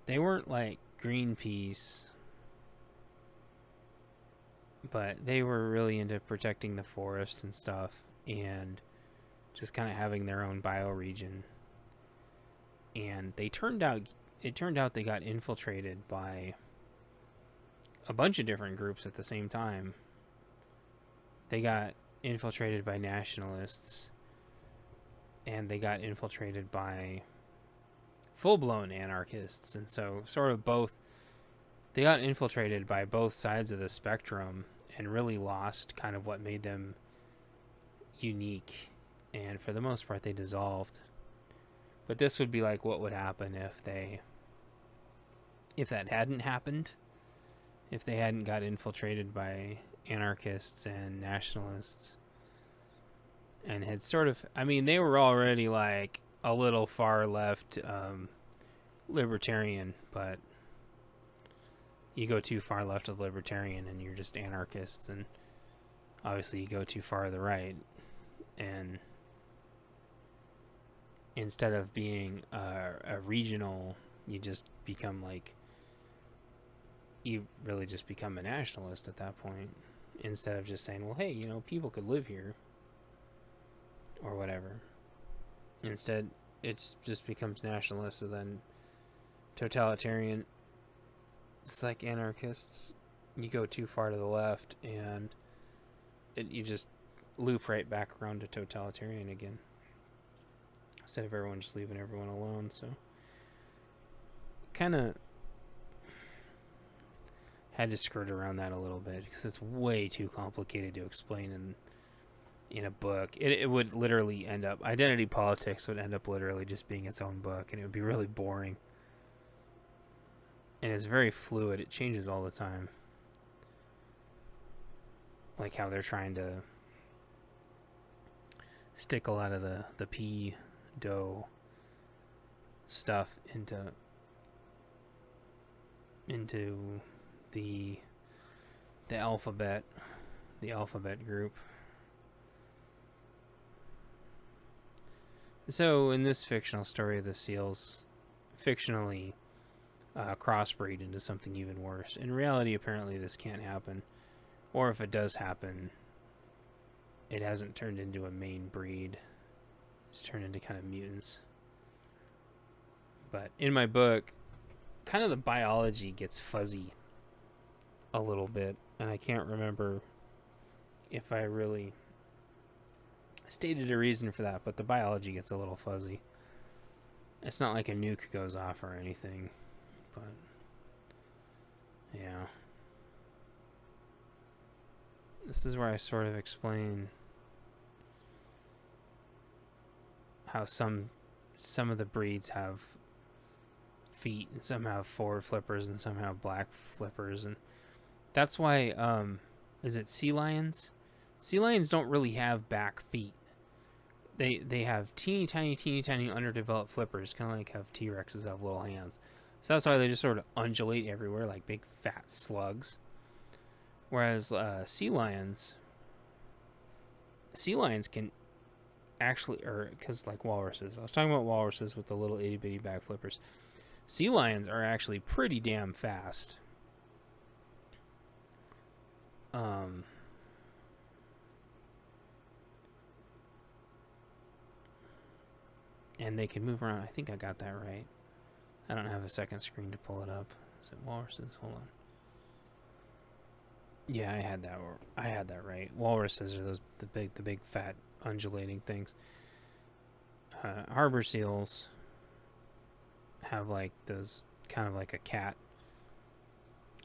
They weren't like Greenpeace, but they were really into protecting the forest and stuff, and just kind of having their own bioregion. And it turned out they got infiltrated by a bunch of different groups at the same time. They got infiltrated by nationalists, and they got infiltrated by full-blown anarchists. And so sort of both, they got infiltrated by both sides of the spectrum and really lost kind of what made them unique. And for the most part, they dissolved. But this would be like what would happen if that hadn't happened. If they hadn't got infiltrated by anarchists and nationalists, and had sort of, I mean, they were already like a little far left libertarian, but you go too far left of libertarian and you're just anarchists, and obviously you go too far to the right, and instead of being a regional, you just become like you really just become a nationalist at that point, instead of just saying, well, hey, people could live here or whatever. Instead, it just becomes nationalist, and then totalitarian. It's like anarchists. You go too far to the left, and you just loop right back around to totalitarian again, instead of everyone just leaving everyone alone. So kind of had to skirt around that a little bit, because it's way too complicated to explain in a book. It would literally end up, identity politics would end up literally just being its own book, and it would be really boring. And it's very fluid. It changes all the time. Like how they're trying to stick a lot of the pea dough stuff into the alphabet group. So in this fictional story, the seals fictionally crossbreed into something even worse. In reality, apparently this can't happen. Or if it does happen, it hasn't turned into a main breed. It's turned into kind of mutants. But in my book, kind of the biology gets fuzzy a little bit. And I can't remember if I really stated a reason for that, but the biology gets a little fuzzy. It's not like a nuke goes off or anything, but yeah. This is where I sort of explain how some of the breeds have feet, and some have forward flippers, and some have black flippers, and that's why is it sea lions? Sea lions don't really have back feet. They have teeny tiny underdeveloped flippers, kind of like how T-Rexes have little hands. So that's why they just sort of undulate everywhere like big fat slugs. Whereas sea lions can actually, or because like walruses, I was talking about walruses with the little itty bitty back flippers. Sea lions are actually pretty damn fast. And they can move around. I think I got that right. I don't have a second screen to pull it up. Is it walruses? Hold on. Yeah, I had that right. Walruses are the big fat undulating things. Harbor seals have like those kind of like a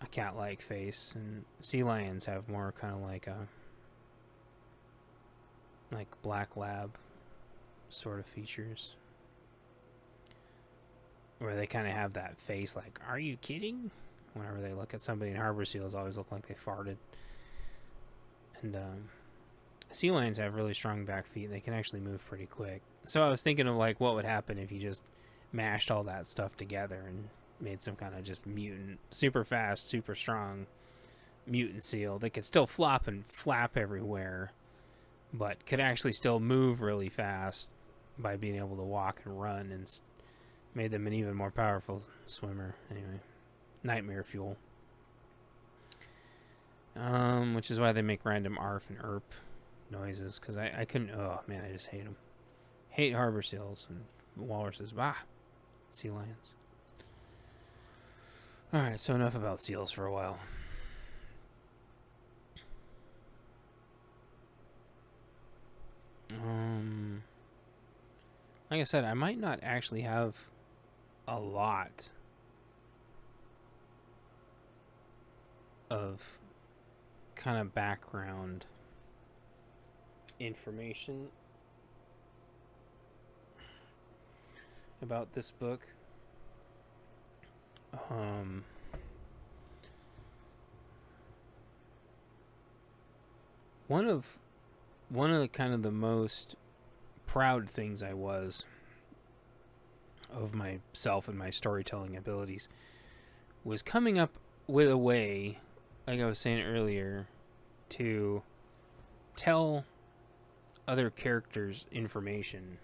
cat-like face, and sea lions have more kind of like black lab sort of features, where they kind of have that face like, are you kidding? Whenever they look at somebody. And harbor seals always look like they farted. And sea lions have really strong back feet. They can actually move pretty quick. So I was thinking of like what would happen if you just mashed all that stuff together and made some kind of just mutant, super fast, super strong mutant seal that could still flop and flap everywhere, but could actually still move really fast by being able to walk and run, and made them an even more powerful swimmer. Anyway, nightmare fuel. Which is why they make random arf and erp noises, because I couldn't, oh man, I just hate them. Hate harbor seals and walruses. Sea lions. Alright, so enough about seals for a while. Like I said, I might not actually have a lot of kind of background information about this book. One of the kind of the most proud things I was of myself and my storytelling abilities was coming up with a way, like I was saying earlier, to tell other characters information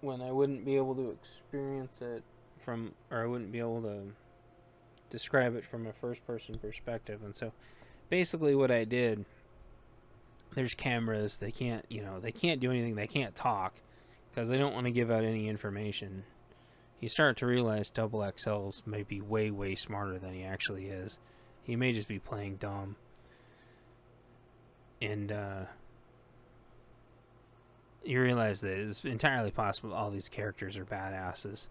when I wouldn't be able to experience it from, or I wouldn't be able to describe it from a first-person perspective. And so, basically, what I did, there's cameras. They can't, they can't do anything. They can't talk because they don't want to give out any information. You start to realize Double XL's may be way, way smarter than he actually is. He may just be playing dumb. And you realize that it's entirely possible all these characters are badasses.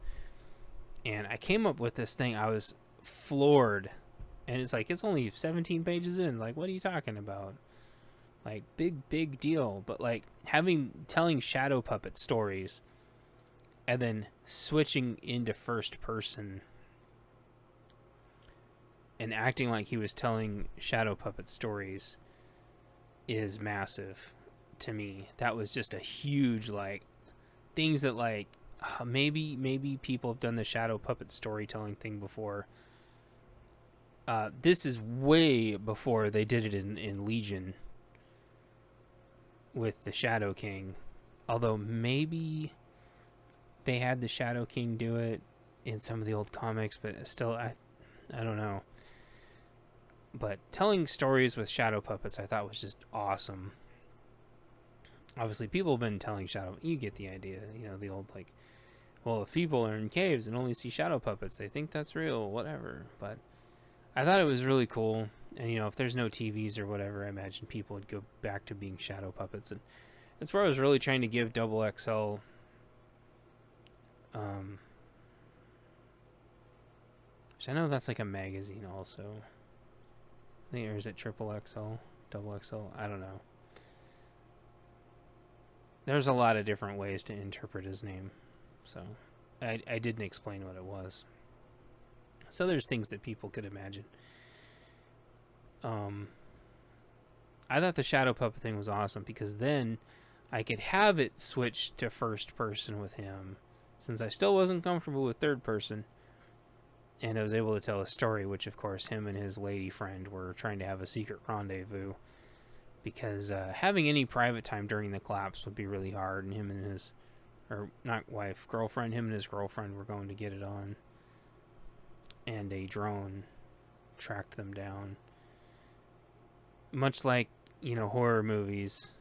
And I came up with this thing. I was floored. And it's like, it's only 17 pages in. Like, what are you talking about? Like, big deal. But, like, telling shadow puppet stories and then switching into first person and acting like he was telling shadow puppet stories is massive to me. That was just a huge, like, things that, like, maybe people have done the shadow puppet storytelling thing before. This is way before they did it in Legion with the Shadow King. Although maybe they had the Shadow King do it in some of the old comics, but still, I don't know. But telling stories with shadow puppets I thought was just awesome. Obviously, people have been telling shadow... You get the idea. The old, like... Well, if people are in caves and only see shadow puppets, they think that's real, whatever. But I thought it was really cool. And, if there's no TVs or whatever, I imagine people would go back to being shadow puppets. And that's where I was really trying to give Double XL... which I know that's like a magazine also. I think, or is it Triple XL? Double XL? I don't know. There's a lot of different ways to interpret his name. So, I didn't explain what it was. So there's things that people could imagine. I thought the shadow puppet thing was awesome because then I could have it switch to first person with him. Since I still wasn't comfortable with third person. And I was able to tell a story, which of course him and his lady friend were trying to have a secret rendezvous. Because having any private time during the collapse would be really hard. And him and his, or not wife, girlfriend, him and his girlfriend were going to get it on. And a drone tracked them down. Much like, horror movies,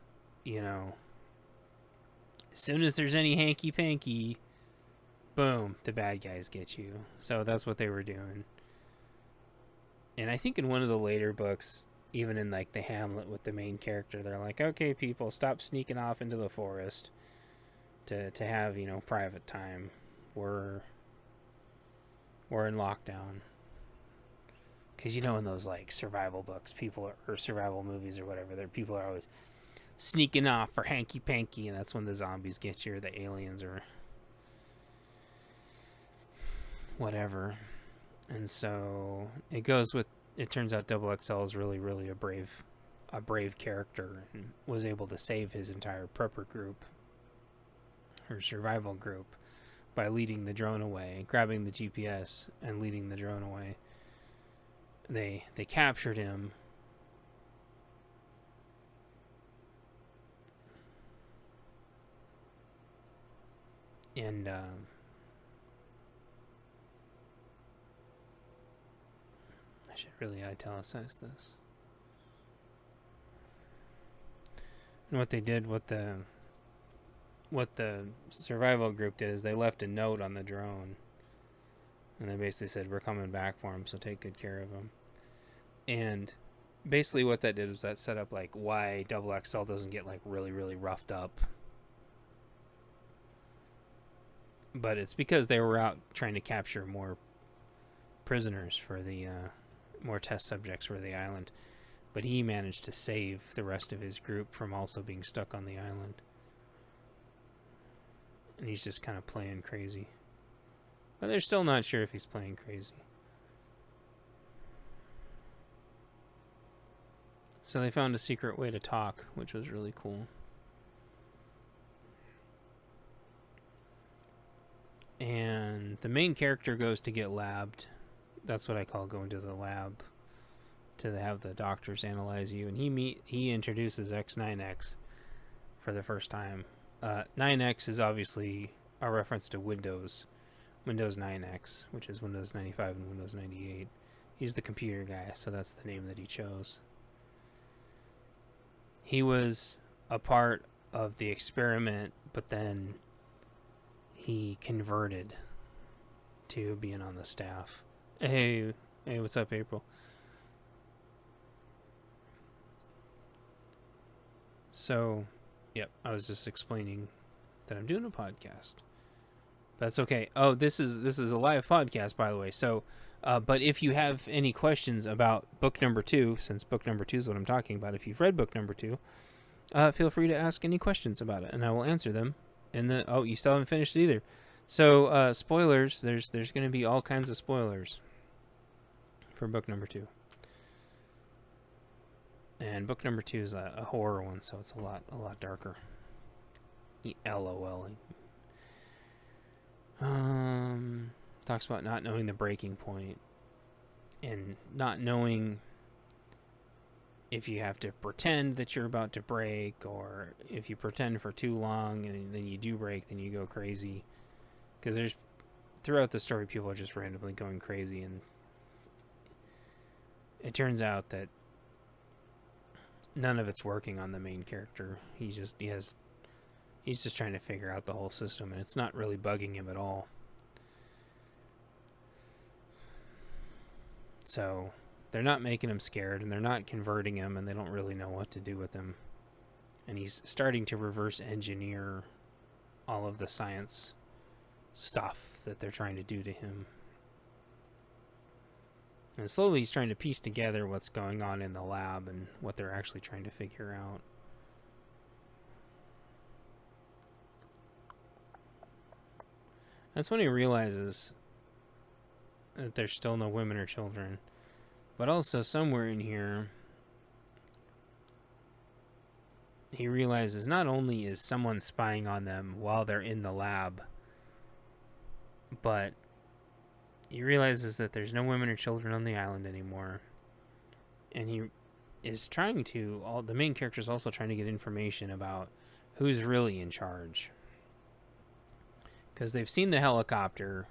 as soon as there's any hanky-panky, boom, the bad guys get you. So that's what they were doing. And I think in one of the later books, even in like the Hamlet with the main character, they're like, okay, people, stop sneaking off into the forest to have, private time. We're in lockdown. Because, in those like survival books, or survival movies or whatever, people are always sneaking off for hanky-panky, and that's when the zombies get you, or the aliens, or whatever. And so it turns out Double XL is really, really a brave character, and was able to save his entire prepper group, or survival group, by leading the drone away, grabbing the GPS and leading the drone away. They captured him. And I should really italicize this. And what they did, what the survival group did, is they left a note on the drone. And they basically said, we're coming back for him, so take good care of him. And basically what that did was that set up like why Double XL doesn't get like really, really roughed up. But it's because they were out trying to capture more prisoners for the more test subjects for the island. But he managed to save the rest of his group from also being stuck on the island. And he's just kind of playing crazy. But they're still not sure if he's playing crazy. So they found a secret way to talk, which was really cool. And the main character goes to get labbed. That's what I call going to the lab, to have the doctors analyze you. And he introduces X9X for the first time. 9X is obviously a reference to Windows 9X, which is Windows 95 and Windows 98. He's the computer guy, so that's the name that he chose. He was a part of the experiment, but then he converted to being on the staff. Hey, what's up, April? So, yep, I was just explaining that I'm doing a podcast. That's okay. Oh, this is a live podcast, by the way. So, but if you have any questions about book number 2, since book number 2 is what I'm talking about, if you've read book number 2, feel free to ask any questions about it, and I will answer them. Oh, you still haven't finished it either. So, spoilers. There's going to be all kinds of spoilers for book number 2. And book number 2 is a horror one, so it's a lot darker. LOL. Talks about not knowing the breaking point and not knowing if you have to pretend that you're about to break, or if you pretend for too long and then you do break, then you go crazy. Because there's, throughout the story, people are just randomly going crazy, and it turns out that none of it's working on the main character. He's just trying to figure out the whole system, and it's not really bugging him at all. So they're not making him scared, and they're not converting him, and they don't really know what to do with him. And he's starting to reverse engineer all of the science stuff that they're trying to do to him. And slowly he's trying to piece together what's going on in the lab and what they're actually trying to figure out. That's when he realizes that there's still no women or children. But also somewhere in here, he realizes not only is someone spying on them while they're in the lab, but he realizes that there's no women or children on the island anymore. And he is trying to, the main character is also trying to get information about who's really in charge. Because they've seen the helicopter.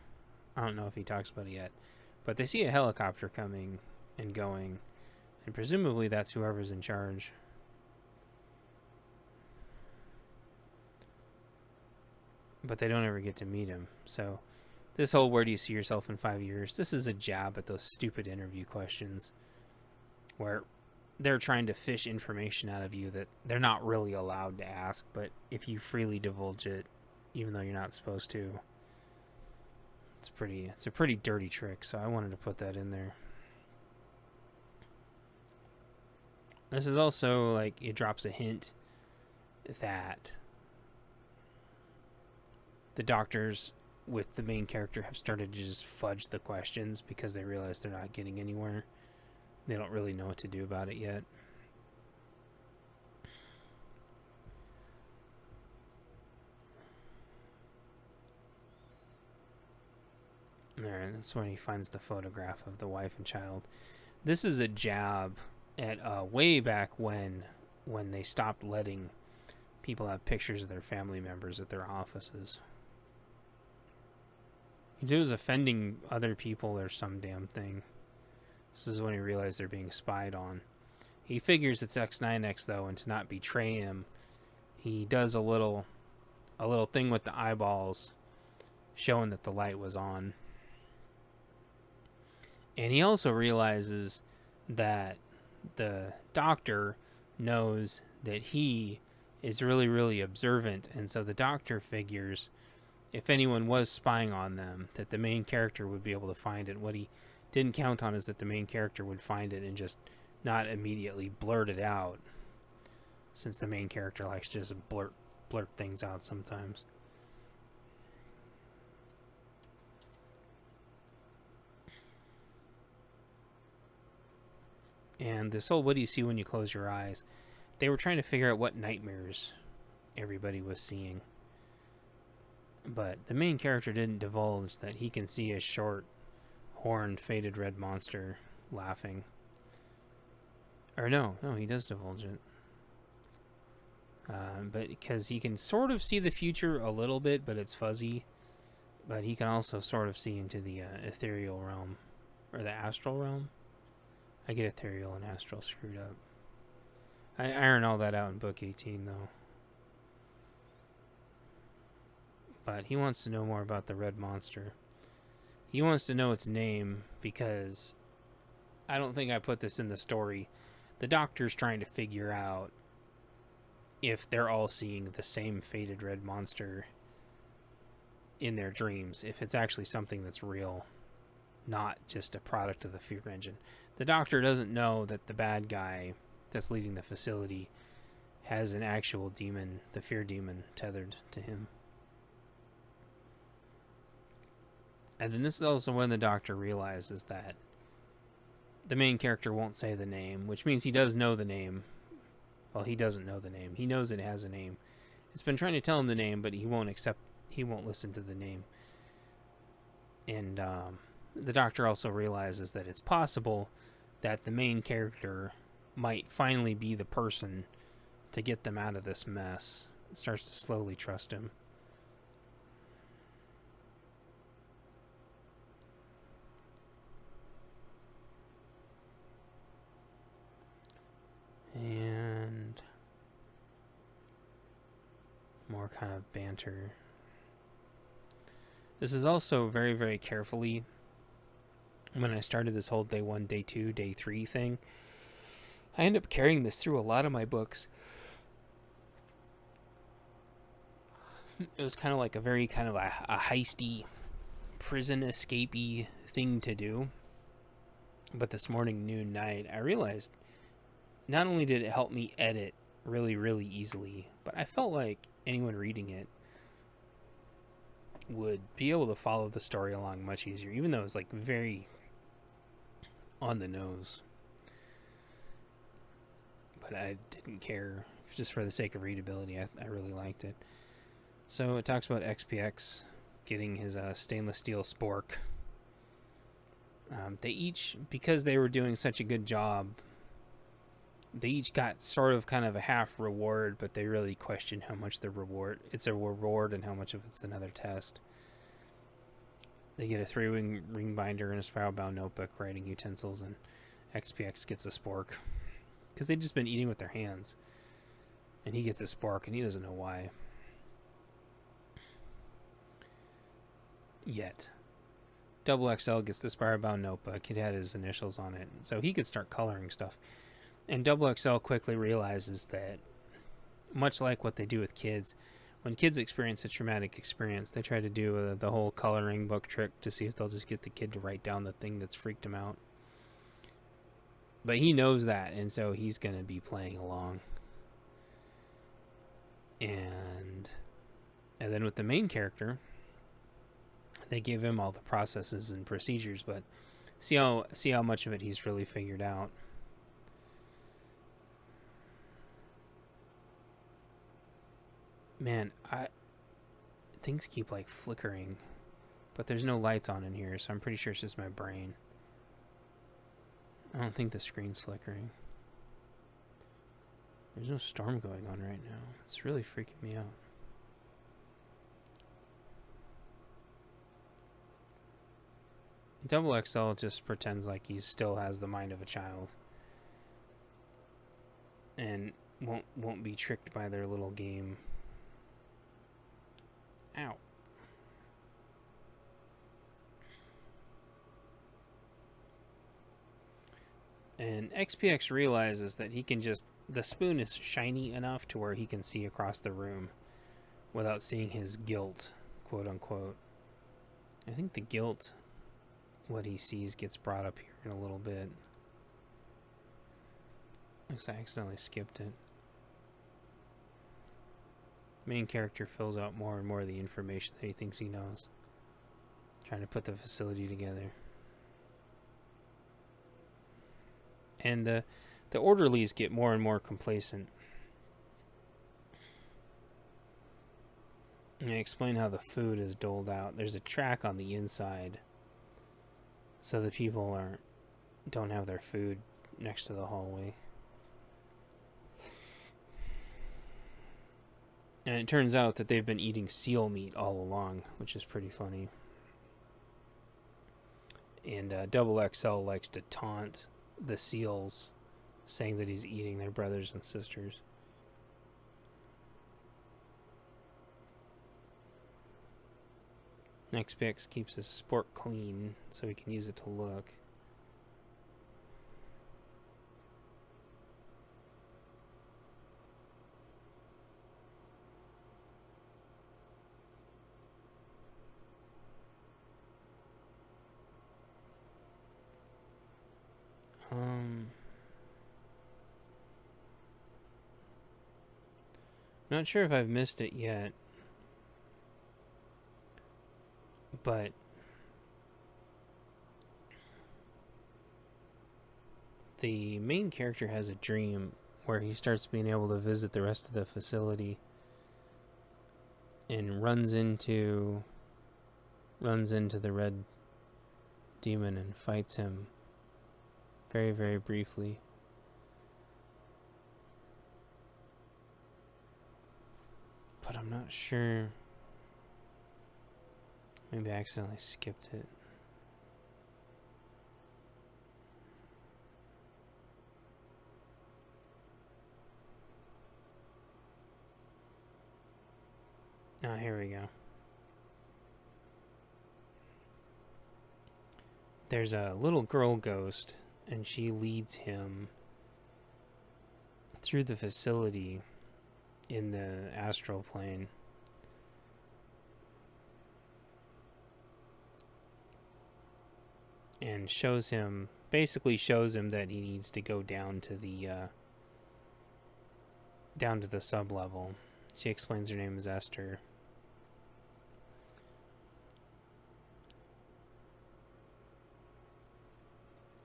I don't know if he talks about it yet, but they see a helicopter coming and going, and presumably that's whoever's in charge. But they don't ever get to meet him. So this whole "where do you see yourself in 5 years?" this is a jab at those stupid interview questions where they're trying to fish information out of you that they're not really allowed to ask, but if you freely divulge it, even though you're not supposed to, it's a pretty dirty trick, so I wanted to put that in there. This is also, like, it drops a hint that the doctors with the main character have started to just fudge the questions because they realize they're not getting anywhere. They don't really know what to do about it yet. There, and that's when he finds the photograph of the wife and child. This is a jab at way back when they stopped letting people have pictures of their family members at their offices. He was offending other people or some damn thing. This is when he realized they're being spied on. He figures it's X9X though, and to not betray him, he does a little thing with the eyeballs, showing that the light was on. And he also realizes that the doctor knows that he is really, really observant, and so the doctor figures if anyone was spying on them, that the main character would be able to find it. What he didn't count on is that the main character would find it and just not immediately blurt it out, since the main character likes to just blurt things out sometimes. And this whole "what do you see when you close your eyes?" they were trying to figure out what nightmares everybody was seeing. But the main character didn't divulge that he can see a short, horned, faded red monster laughing. Or no, he does divulge it. But because he can sort of see the future a little bit, but it's fuzzy. But he can also sort of see into the ethereal realm, or the astral realm. I get ethereal and astral screwed up. I iron all that out in book 18, though. But he wants to know more about the red monster. He wants to know its name because I don't think I put this in the story. The doctor's trying to figure out if they're all seeing the same faded red monster in their dreams, if it's actually something that's real, not just a product of the fear engine. The doctor doesn't know that the bad guy that's leading the facility has an actual demon, the fear demon, tethered to him. And then this is also when the doctor realizes that the main character won't say the name, which means he does know the name. Well, he doesn't know the name. He knows it has a name. It's been trying to tell him the name, but he won't listen to the name. And the doctor also realizes that it's possible that the main character might finally be the person to get them out of this mess. It starts to slowly trust him. And more kind of banter. This is also very, very carefully, when I started this whole day 1, day 2, day 3 thing, I end up carrying this through a lot of my books. It was kind of like a very kind of a heisty, prison escapey thing to do. But this morning, noon, night, I realized not only did it help me edit really, really easily, but I felt like anyone reading it would be able to follow the story along much easier, even though it's like very on the nose. But I didn't care. Just for the sake of readability, I really liked it. So it talks about XPX getting his stainless steel spork. They each, because they were doing such a good job, they each got sort of kind of a half reward, but they really questioned how much it's a reward and how much of it's another test. They get a 3-ring binder and a spiral bound notebook, writing utensils, and XPX gets a spork. Because they've just been eating with their hands. And he gets a spork and he doesn't know why. Yet. Double XL gets the spiral bound notebook. It had his initials on it. So he could start coloring stuff. And Double XL quickly realizes that, much like what they do with kids, when kids experience a traumatic experience, they try to do the whole coloring book trick to see if they'll just get the kid to write down the thing that's freaked him out. But he knows that, and so he's going to be playing along. And then with the main character, they give him all the processes and procedures, but see how much of it he's really figured out. Man, things keep like flickering, but there's no lights on in here, so I'm pretty sure it's just my brain. I don't think the screen's flickering. There's no storm going on right now. It's really freaking me out. Double XL just pretends like he still has the mind of a child. And won't be tricked by their little game. Ow. And XPX realizes that he can the spoon is shiny enough to where he can see across the room without seeing his guilt, quote unquote. I think the guilt, what he sees, gets brought up here in a little bit. Looks like I accidentally skipped it. Main character fills out more and more of the information that he thinks he knows, trying to put the facility together. And the orderlies get more and more complacent. And I explain how the food is doled out. There's a track on the inside, so the people don't have their food next to the hallway. And it turns out that they've been eating seal meat all along, which is pretty funny. And Double XL likes to taunt the seals, saying that he's eating their brothers and sisters. XPX keeps his sport clean so he can use it to look. Not sure if I've missed it yet, but the main character has a dream where he starts being able to visit the rest of the facility and runs into the red demon and fights him very, very briefly. But I'm not sure. Maybe I accidentally skipped it. Ah, here we go. There's a little girl ghost, and she leads him through the facility in the astral plane. And basically shows him that he needs to go down to the sub-level. She explains her name is Esther.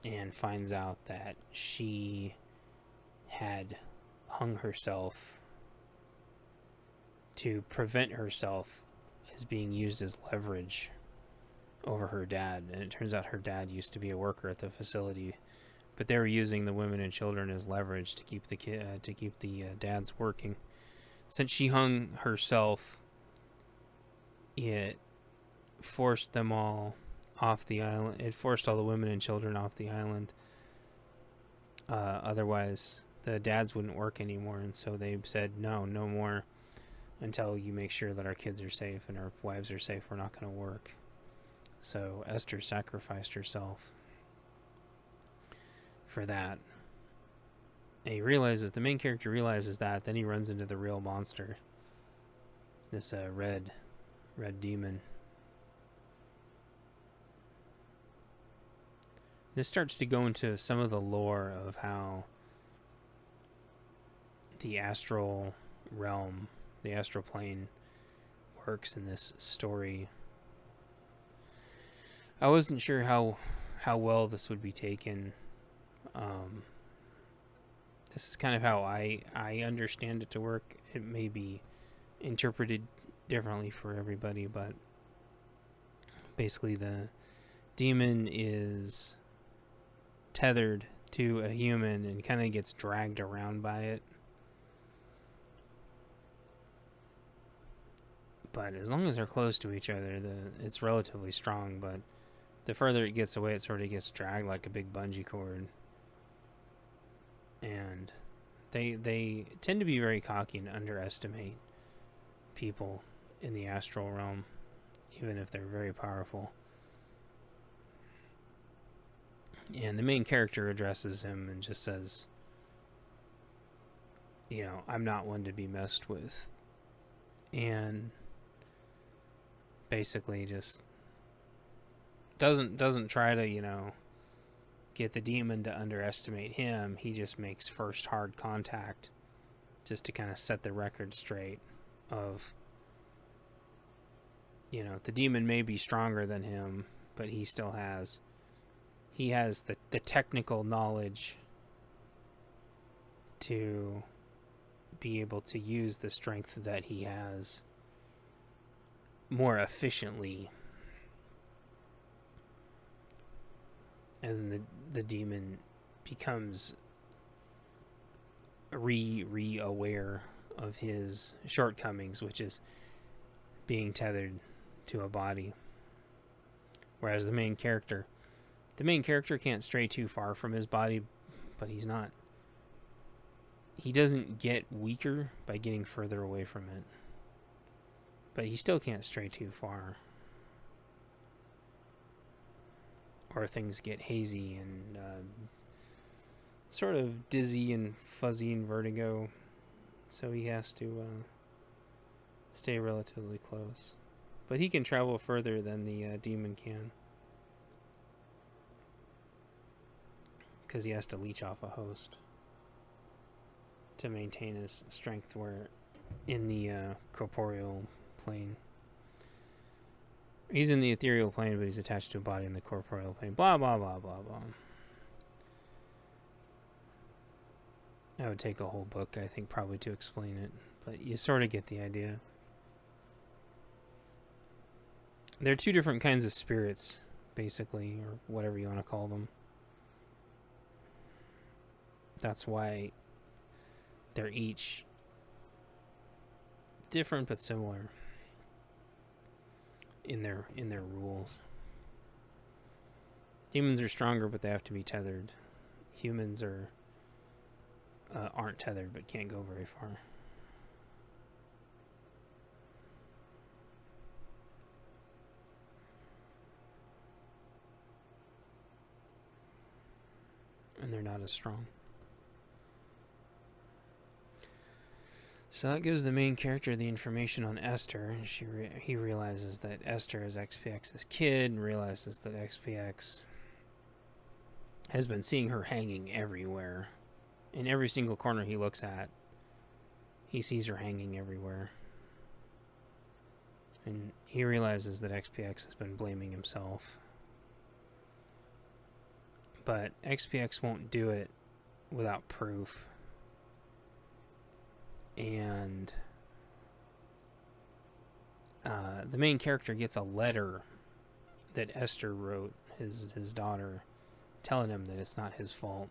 And finds out that she had hung herself to prevent herself as being used as leverage over her dad. And it turns out her dad used to be a worker at the facility, but they were using the women and children as leverage to keep the dads working. Since she hung herself, it forced them all off the island. It forced all the women and children off the island. Otherwise, the dads wouldn't work anymore, and so they said, no more until you make sure that our kids are safe and our wives are safe. We're not going to work. So Esther sacrificed herself for that. And the main character realizes that, then he runs into the real monster. This red demon. This starts to go into some of the lore of how the astral realm, the astral plane, works in this story. I wasn't sure how well this would be taken. This is kind of how I understand it to work. It may be interpreted differently for everybody, but basically the demon is tethered to a human and kind of gets dragged around by it. But as long as they're close to each other, it's relatively strong, but the further it gets away, it sort of gets dragged like a big bungee cord. And they tend to be very cocky and underestimate people in the astral realm, even if they're very powerful. And the main character addresses him and just says, I'm not one to be messed with. And basically just doesn't try to, get the demon to underestimate him. He just makes first hard contact just to kind of set the record straight of, the demon may be stronger than him, but he has the technical knowledge to be able to use the strength that he has more efficiently. And the demon becomes re-aware of his shortcomings, which is being tethered to a body. Whereas the main character can't stray too far from his body but he's not. He doesn't get weaker by getting further away from it, but he still can't stray too far, or things get hazy and sort of dizzy and fuzzy and vertigo, so he has to stay relatively close. But he can travel further than the demon can, because he has to leech off a host to maintain his strength where in the corporeal plane. He's in the ethereal plane, but he's attached to a body in the corporeal plane. Blah, blah, blah, blah, blah. That would take a whole book, I think, probably to explain it, but you sort of get the idea. There are two different kinds of spirits, basically, or whatever you want to call them. That's why they're each different but similar in their rules. Demons are stronger, but they have to be tethered. Humans aren't tethered, but can't go very far. And they're not as strong. So that gives the main character the information on Esther. He realizes that Esther is XPX's kid, and realizes that XPX has been seeing her hanging everywhere. In every single corner he looks at, he sees her hanging everywhere. And he realizes that XPX has been blaming himself. But XPX won't do it without proof. And the main character gets a letter that Esther wrote, his daughter, telling him that it's not his fault.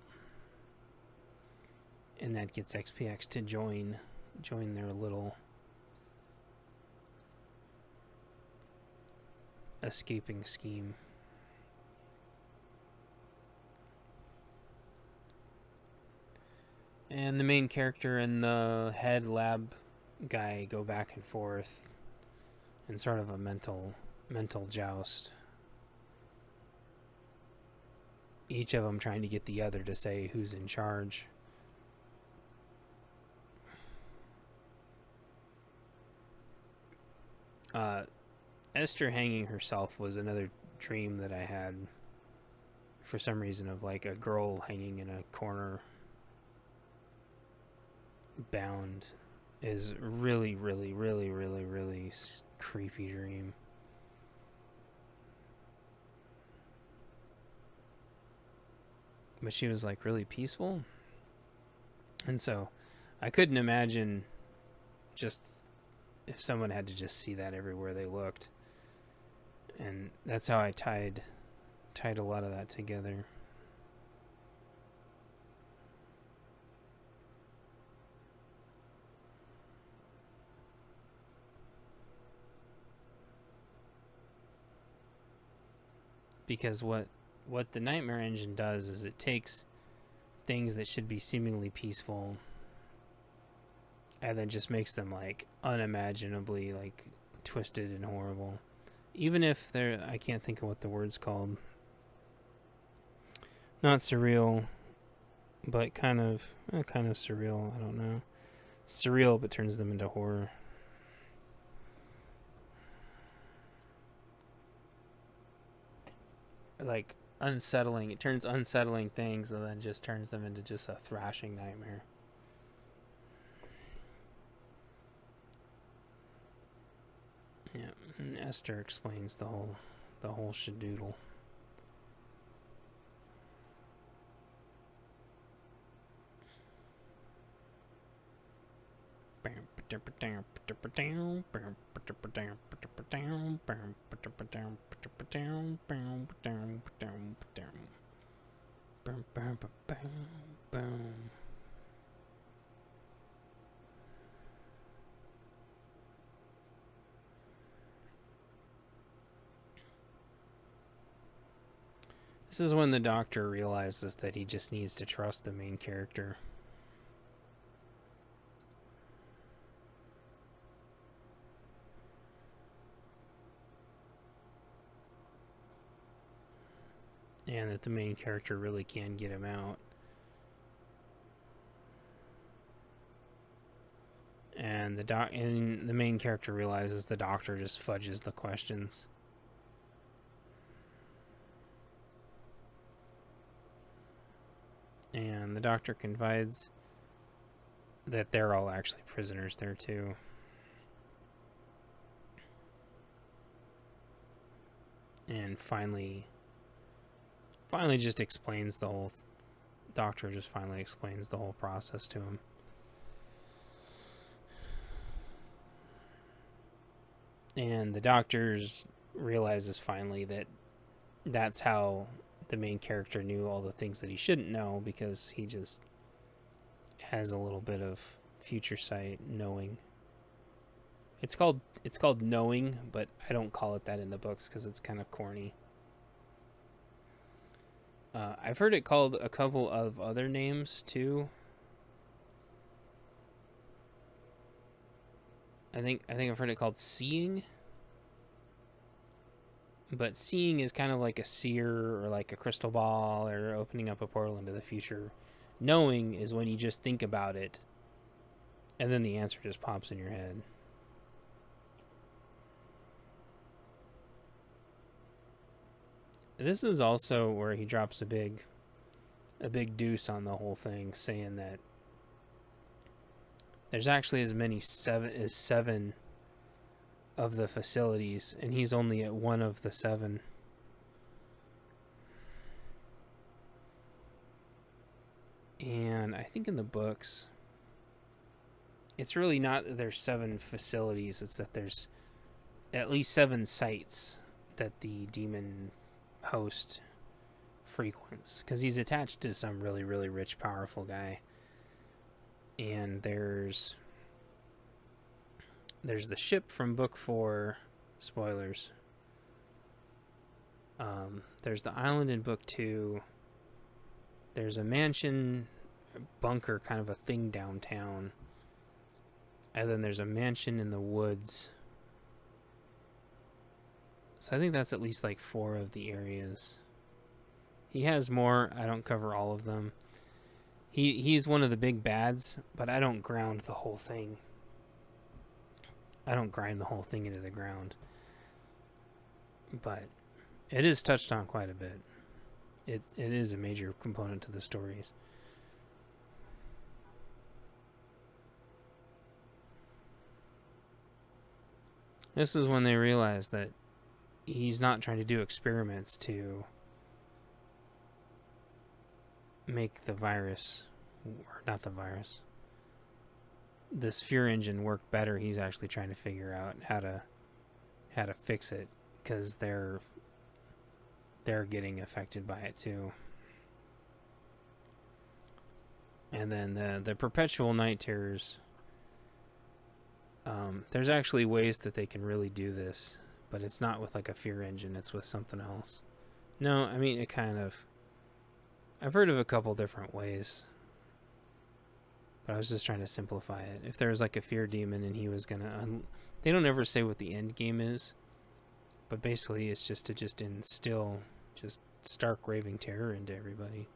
And that gets XPX to join their little escaping scheme. And the main character and the head lab guy go back and forth in sort of a mental joust. Each of them trying to get the other to say who's in charge. Esther hanging herself was another dream that I had for some reason, of like a girl hanging in a corner bound. Is really, really, really, really, really creepy dream. But she was like really peaceful. And so I couldn't imagine just if someone had to just see that everywhere they looked. And that's how I tied a lot of that together. Because what the Nightmare Engine does is it takes things that should be seemingly peaceful and then just makes them like unimaginably like twisted and horrible. Even if they're, I can't think of what the word's called. Not surreal, but kind of surreal. I don't know. Surreal, but turns them into horror. Like unsettling. It turns unsettling things and then just turns them into just a thrashing nightmare. Yeah, and Esther explains the whole shadoodle. This is when the Doctor realizes that he just needs to trust the main character. And that the main character really can get him out. And the main character realizes the Doctor just fudges the questions. And the Doctor confides that they're all actually prisoners there too. And finally just explains the whole... Doctor just finally explains the whole process to him. And the Doctor realizes finally that that's how the main character knew all the things that he shouldn't know, because he just has a little bit of future sight, knowing. It's called knowing, but I don't call it that in the books because it's kind of corny. I've heard it called a couple of other names too. I think I've heard it called seeing. But seeing is kind of like a seer or like a crystal ball or opening up a portal into the future. Knowing is when you just think about it and then the answer just pops in your head. This is also where he drops a big deuce on the whole thing, saying that there's actually as many seven of the facilities, and he's only at one of the 7. And I think in the books, it's really not that there's 7 facilities, it's that there's at least 7 sites that the demon host frequents, because he's attached to some really, really rich, powerful guy. And there's the ship from book 4, spoilers. There's the island in book 2. There's a mansion, bunker kind of a thing downtown. And then there's a mansion in the woods. So I think that's at least like 4 of the areas. He has more. I don't cover all of them. He's one of the big bads, but I don't ground the whole thing. I don't grind the whole thing into the ground. But it is touched on quite a bit. It is a major component to the stories. This is when they realize that he's not trying to do experiments to make the virus, or not the virus, this fear engine work better. He's actually trying to figure out how to fix it, because they're getting affected by it too. And then the Perpetual Night Terrors, there's actually ways that they can really do this, but it's not with like a fear engine, it's with something else. No, I mean, it kind of... I've heard of a couple different ways, but I was just trying to simplify it. If there was like a fear demon and he was gonna... they don't ever say what the end game is, but basically it's just to instill just stark raving terror into everybody,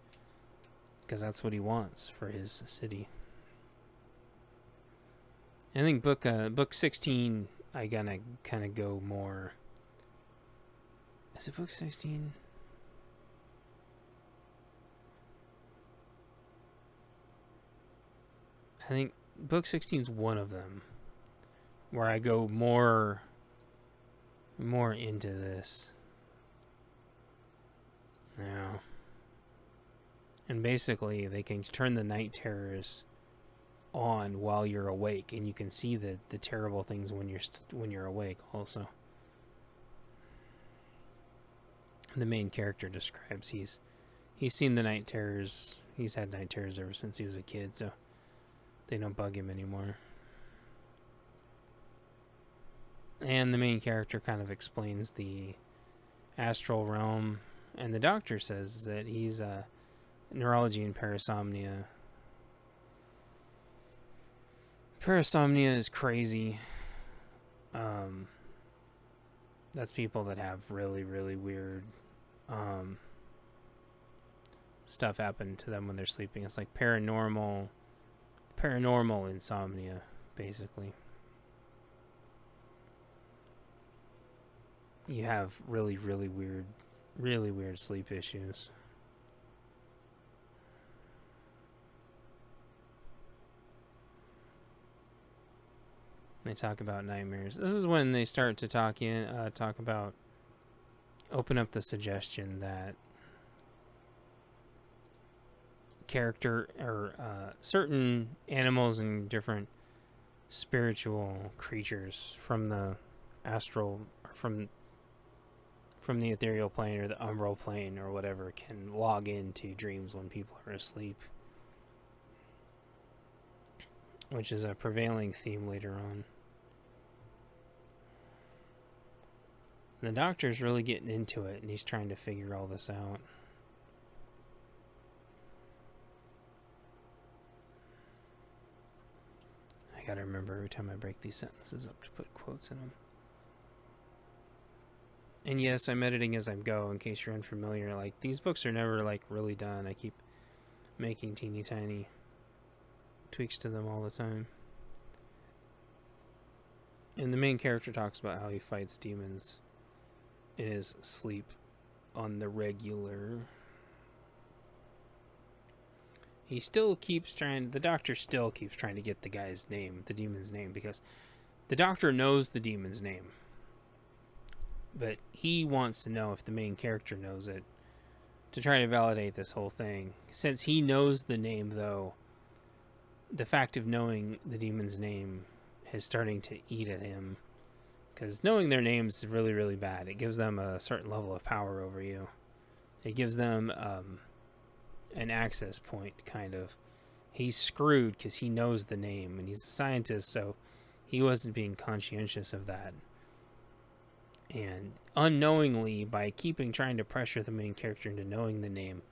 because that's what he wants for his city. I think book 16, I gonna kind of go more... Is it book 16? I think book 16 is one of them where I go more into this now. And basically, they can turn the night terrors on while you're awake, and you can see the terrible things when you're awake also. The main character describes he's seen the night terrors. He's had night terrors ever since he was a kid, so they don't bug him anymore. And the main character kind of explains the astral realm And the doctor says that he's neurology and parasomnia. Parasomnia is crazy. That's people that have really, really weird stuff happen to them when they're sleeping. It's like paranormal insomnia, basically. You have really, really weird sleep issues. They talk about nightmares. This is when they start to talk about, open up the suggestion that character or certain animals and different spiritual creatures from the astral, from the ethereal plane or the umbral plane or whatever, can log into dreams when people are asleep, which is a prevailing theme later on. The doctor's really getting into it, and he's trying to figure all this out. I gotta remember every time I break these sentences up to put quotes in them. And yes, I'm editing as I go, in case you're unfamiliar. Like, these books are never, like, really done. I keep making teeny tiny tweaks to them all the time. And the main character talks about how he fights demons in his sleep on the regular. The doctor still keeps trying to get the guy's name, the demon's name, because the doctor knows the demon's name. But he wants to know if the main character knows it, to try to validate this whole thing. Since he knows the name, though, the fact of knowing the demon's name is starting to eat at him. Because knowing their names is really, really bad. It gives them a certain level of power over you. It gives them an access point, kind of. He's screwed because he knows the name, and he's a scientist, so he wasn't being conscientious of that. And unknowingly, by trying to pressure the main character into knowing the name,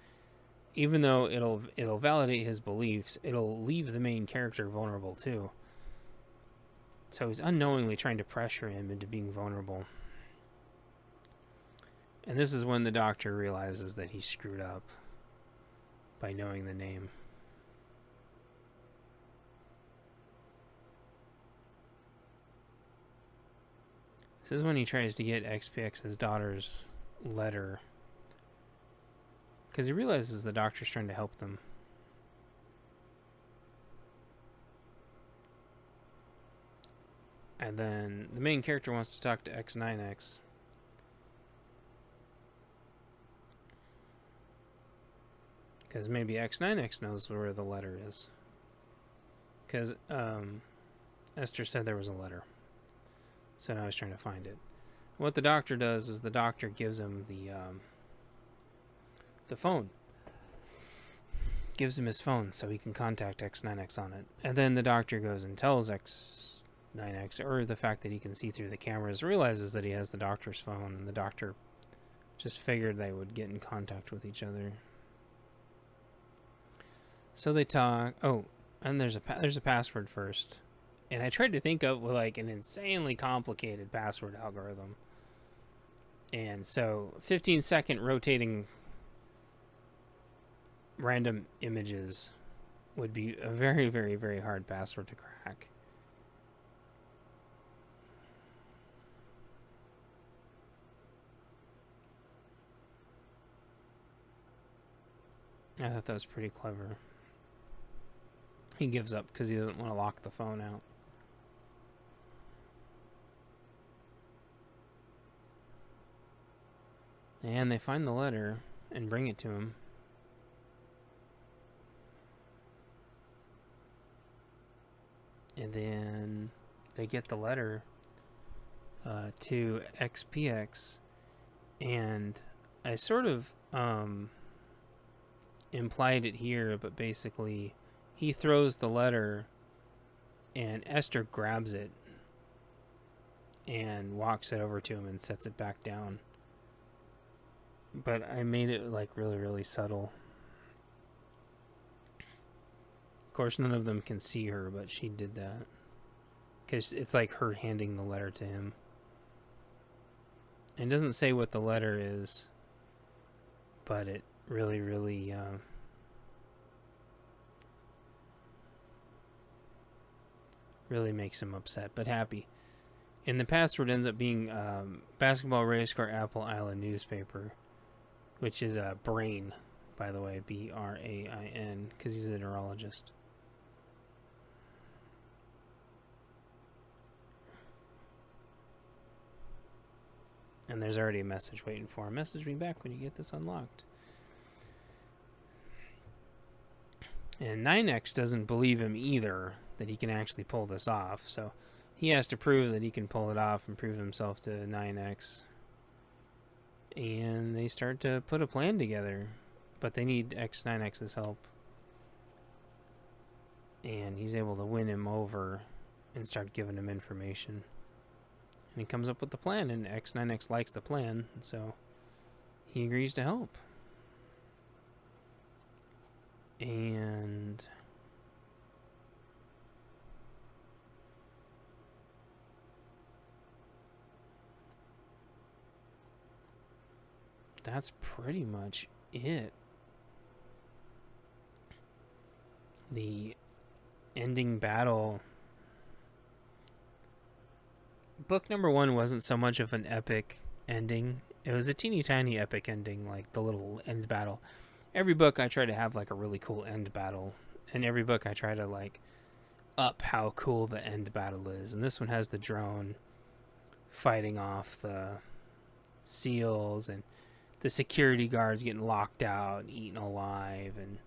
even though it'll validate his beliefs, it'll leave the main character vulnerable too. So he's unknowingly trying to pressure him into being vulnerable. And this is when the doctor realizes that he screwed up by knowing the name. This is when he tries to get XPX's daughter's letter, because he realizes the doctor's trying to help them. And then the main character wants to talk to X9X. Because maybe X9X knows where the letter is. Because Esther said there was a letter. So now he's trying to find it. What the doctor does is the doctor gives him the phone. Gives him his phone so he can contact X9X on it. And then the doctor goes and tells X9X, or the fact that he can see through the cameras, realizes that he has the doctor's phone, and the doctor just figured they would get in contact with each other. So they talk. Oh, and there's a password first. And I tried to think of like an insanely complicated password algorithm. And so 15-second rotating random images would be a very, very, very hard password to crack. I thought that was pretty clever. He gives up because he doesn't want to lock the phone out. And they find the letter and bring it to him. And then they get the letter to XPX. And I sort of implied it here, but basically he throws the letter and Esther grabs it and walks it over to him and sets it back down. but I made it like really, really subtle. Of course, none of them can see her, but she did that. Because it's like her handing the letter to him. It doesn't say what the letter is, but it really, really really makes him upset, but happy. In the password ends up being Basketball Race Car Apple Island Newspaper, which is a Brain, by the way, Brain, because he's a neurologist. And there's already a message waiting for him. Message me back when you get this unlocked. And 9X doesn't believe him either, that he can actually pull this off. So he has to prove that he can pull it off and prove himself to 9X. And they start to put a plan together. But they need 9X's help. And he's able to win him over and start giving him information. And he comes up with the plan, and 9X likes the plan, so he agrees to help. And that's pretty much it. The ending battle. Book number 1 wasn't so much of an epic ending. It was a teeny tiny epic ending, like the little end battle. Every book I try to have like a really cool end battle. And every book I try to like up how cool the end battle is. And this one has the drone fighting off the SEALs and the security guards getting locked out and eaten alive, and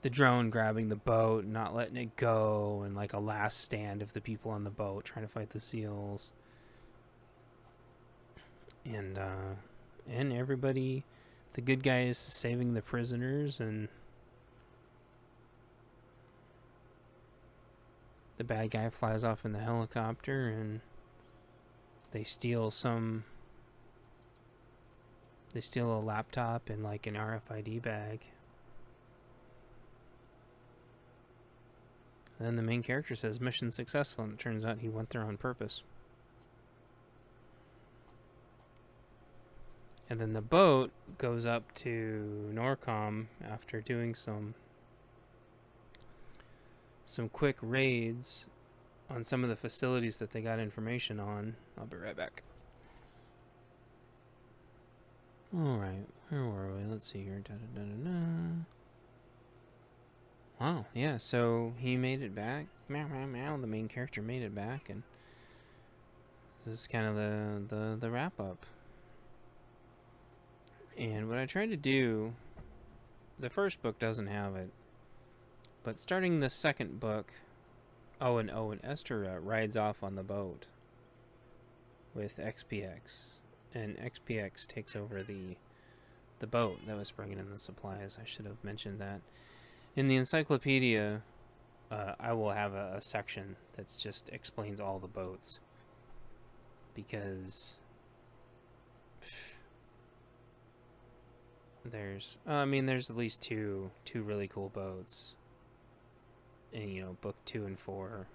the drone grabbing the boat and not letting it go, and like a last stand of the people on the boat trying to fight the SEALs. And everybody, the good guys saving the prisoners, and the bad guy flies off in the helicopter, and they steal a laptop and like an RFID bag. And then the main character says mission successful, and it turns out he went there on purpose. And then the boat goes up to Norcom after doing some quick raids on some of the facilities that they got information on. I'll be right back. Alright, where were we? Let's see here. Wow, yeah, so he made it back. Meow, meow, meow. The main character made it back, and this is kind of the wrap-up. And what I tried to do, the first book doesn't have it, but starting the second book, Owen Esther rides off on the boat with XPX, and XPX takes over the boat that was bringing in the supplies. I should have mentioned that. In the encyclopedia, I will have a section that just explains all the boats, because there's at least two really cool boats in, book 2 and 4.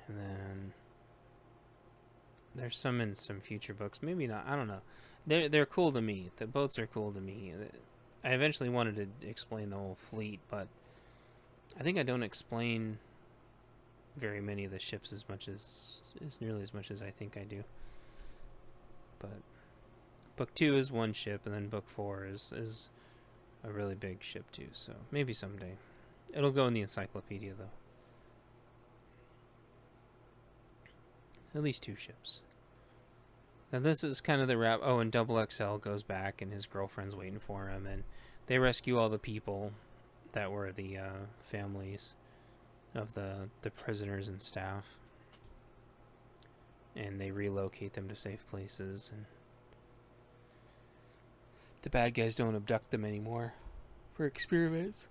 And then there's some in some future books. Maybe not. I don't know. They're cool to me. The boats are cool to me. I eventually wanted to explain the whole fleet, but I think I don't explain very many of the ships as nearly as much as I think I do. But book 2 is one ship, and then book 4 is a really big ship too. So maybe someday. It'll go in the encyclopedia though. At least 2 ships. Now this is kind of the wrap. Oh, and Double XL goes back, and his girlfriend's waiting for him, and they rescue all the people that were the families of the prisoners and staff, and they relocate them to safe places, and the bad guys don't abduct them anymore for experiments.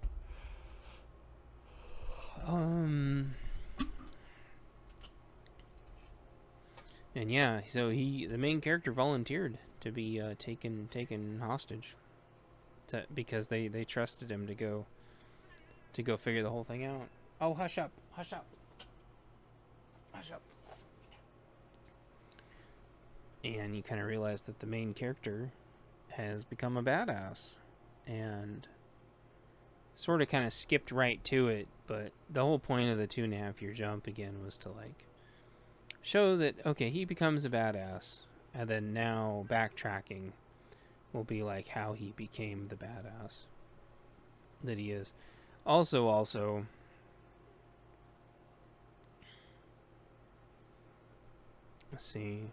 And yeah, so the main character volunteered to be taken hostage, because they trusted him to go figure the whole thing out. Oh, hush up, hush up, hush up. And you kind of realize that the main character has become a badass, and sort of kind of skipped right to it. But the whole point of the 2.5 year jump again was to like show that, okay, he becomes a badass, and then now backtracking will be like how he became the badass that he is. Also, let's see.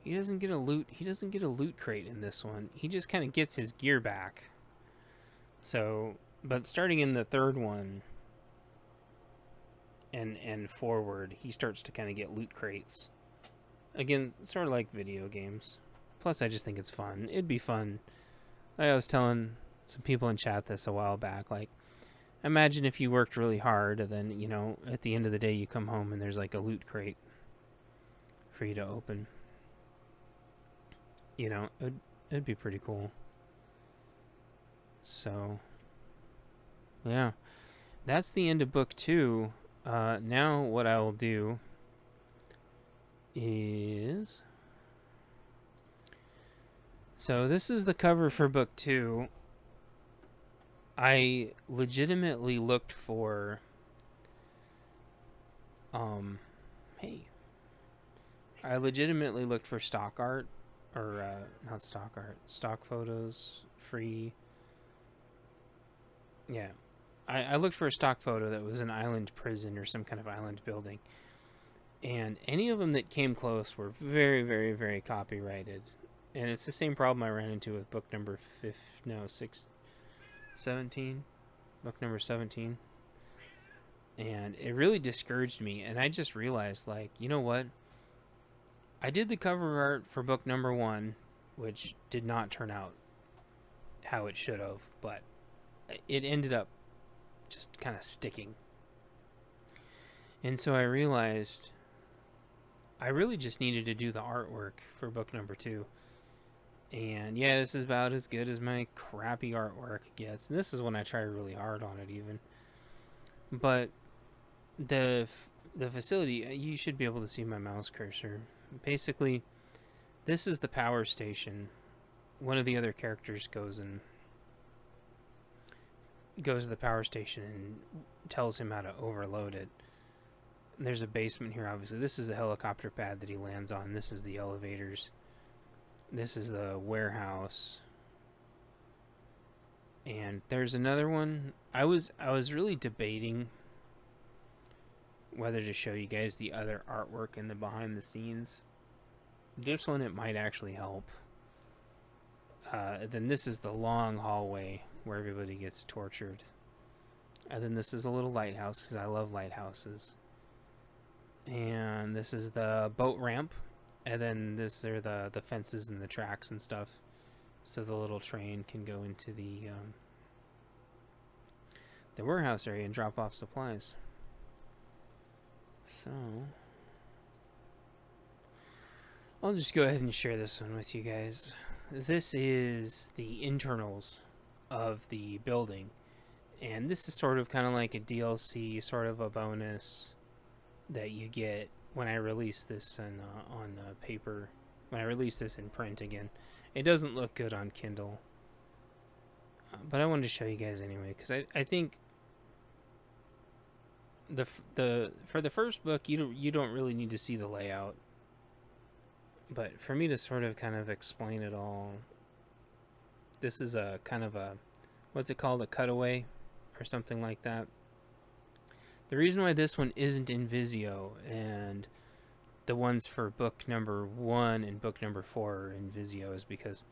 He doesn't get a loot crate in this one. He just kind of gets his gear back. So, but starting in the third one and forward, he starts to kind of get loot crates. Again, sort of like video games. Plus, I just think it's fun. It'd be fun. Like I was telling some people in chat this a while back. Like, imagine if you worked really hard, and then, you know, at the end of the day, you come home and there's like a loot crate for you to open. You know, it'd be pretty cool. So, yeah. That's the end of book 2. Now what I will do is... So this is the cover for book 2. I legitimately looked for... I legitimately looked for stock art. Or, not stock art. Stock photos. Free. Yeah. I looked for a stock photo that was an island prison or some kind of island building. And any of them that came close were very, very, very copyrighted. And it's the same problem I ran into with book number 17. Book number 17. And it really discouraged me. And I just realized, like, you know what? I did the cover art for book number 1, which did not turn out how it should have, but it ended up just kind of sticking. And so I realized I really just needed to do the artwork for book number 2. And yeah, this is about as good as my crappy artwork gets. And this is when I try really hard on it even. But the facility, you should be able to see my mouse cursor. Basically, this is the power station. One of the other characters goes to the power station and tells him how to overload it. And there's a basement here, obviously. This is the helicopter pad that he lands on. This is the elevators. This is the warehouse. And there's another one. I was really debating whether to show you guys the other artwork in the behind the scenes. This one, it might actually help. Then this is the long hallway where everybody gets tortured. And then this is a little lighthouse, because I love lighthouses. And this is the boat ramp. And then this are the fences and the tracks and stuff. So the little train can go into the warehouse area and drop off supplies. So I'll just go ahead and share this one with you guys. This is the internals of the building. And this is sort of kind of like a DLC, sort of a bonus that you get when I release this on paper. When I release this in print again. It doesn't look good on Kindle. But I wanted to show you guys anyway, because I think for the first book, you don't really need to see the layout. But for me to sort of kind of explain it all, this is a kind of a, what's it called, a cutaway or something like that. The reason why this one isn't in Vizio and the ones for book number 1 and book number 4 are in Vizio is because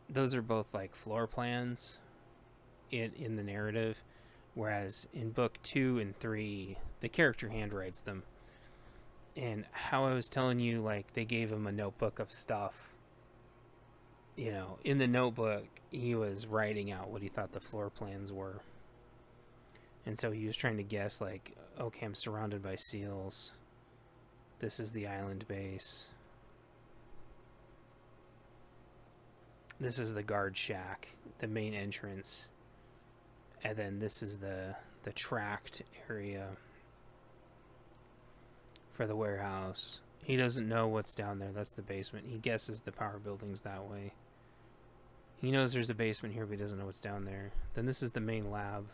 those are both like floor plans in the narrative, whereas in book 2 and 3 the character handwrites them. And how I was telling you, like, they gave him a notebook of stuff. You know, in the notebook, he was writing out what he thought the floor plans were. And so he was trying to guess, like, okay, I'm surrounded by SEALs. This is the island base. This is the guard shack, the main entrance. And then this is the tracked area for the warehouse. He doesn't know what's down there. That's the basement. He guesses the power building's that way. He knows there's a basement here, but he doesn't know what's down there. Then this is the main lab,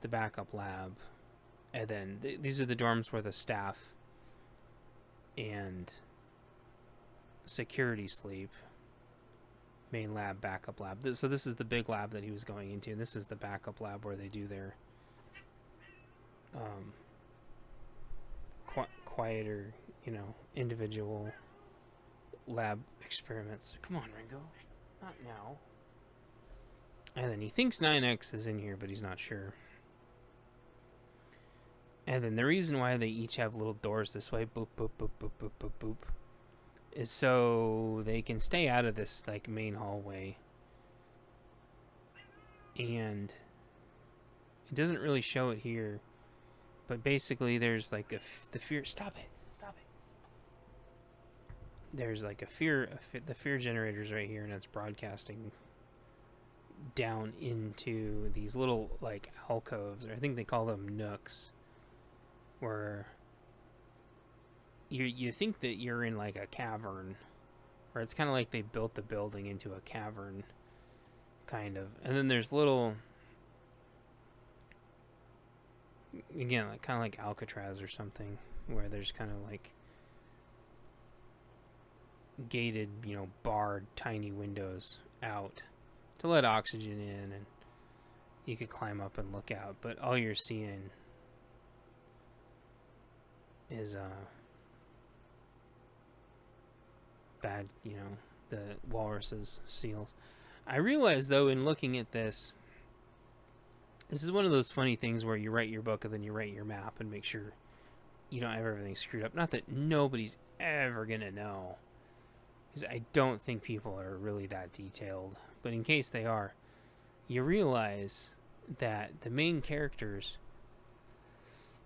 the backup lab. And then these are the dorms where the staff and security sleep. Main lab, backup lab. So this is the big lab that he was going into. This is the backup lab where they do their quieter, individual lab experiments. Come on, Ringo. Not now. And then he thinks 9X is in here, but he's not sure. And then the reason why they each have little doors this way, boop, boop, boop, boop, boop, boop, boop, is so they can stay out of this, like, main hallway. And it doesn't really show it here, but basically there's, like, the fear... Stop it. There's, like, the fear generator's right here, and it's broadcasting down into these little, like, alcoves, or I think they call them nooks, where you think that you're in, like, a cavern, where it's kind of like they built the building into a cavern, kind of. And then there's little, again, like, kind of like Alcatraz or something, where there's kind of like gated, barred, tiny windows out to let oxygen in, and you could climb up and look out, but all you're seeing is bad, the walruses, seals. I realize, though, in looking at this is one of those funny things where you write your book and then you write your map and make sure you don't have everything screwed up. Not that nobody's ever gonna know, because I don't think people are really that detailed, but in case they are, you realize that the main characters,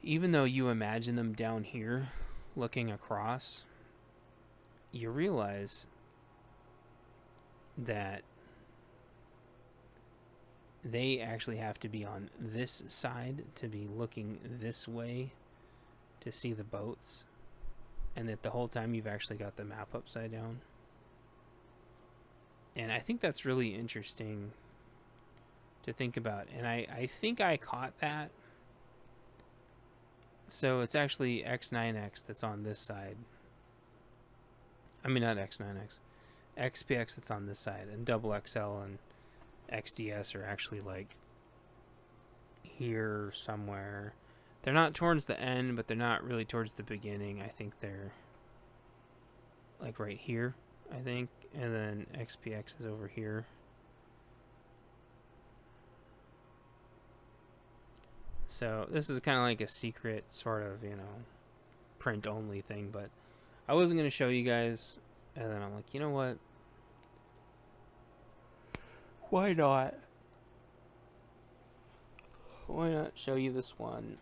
even though you imagine them down here looking across, you realize that they actually have to be on this side to be looking this way to see the boats, and that the whole time you've actually got the map upside down. And I think that's really interesting to think about, and I think I caught that. So it's actually X9X that's on this side. I mean, not X9X. XPX that's on this side, and Double XL and XDS are actually, like, here somewhere. They're not towards the end, but they're not really towards the beginning. I think they're, like, right here, I think. And then XPX is over here. So this is kind of like a secret sort of, print only thing, but I wasn't going to show you guys, and then I'm like, you know what? Why not? Why not show you this one?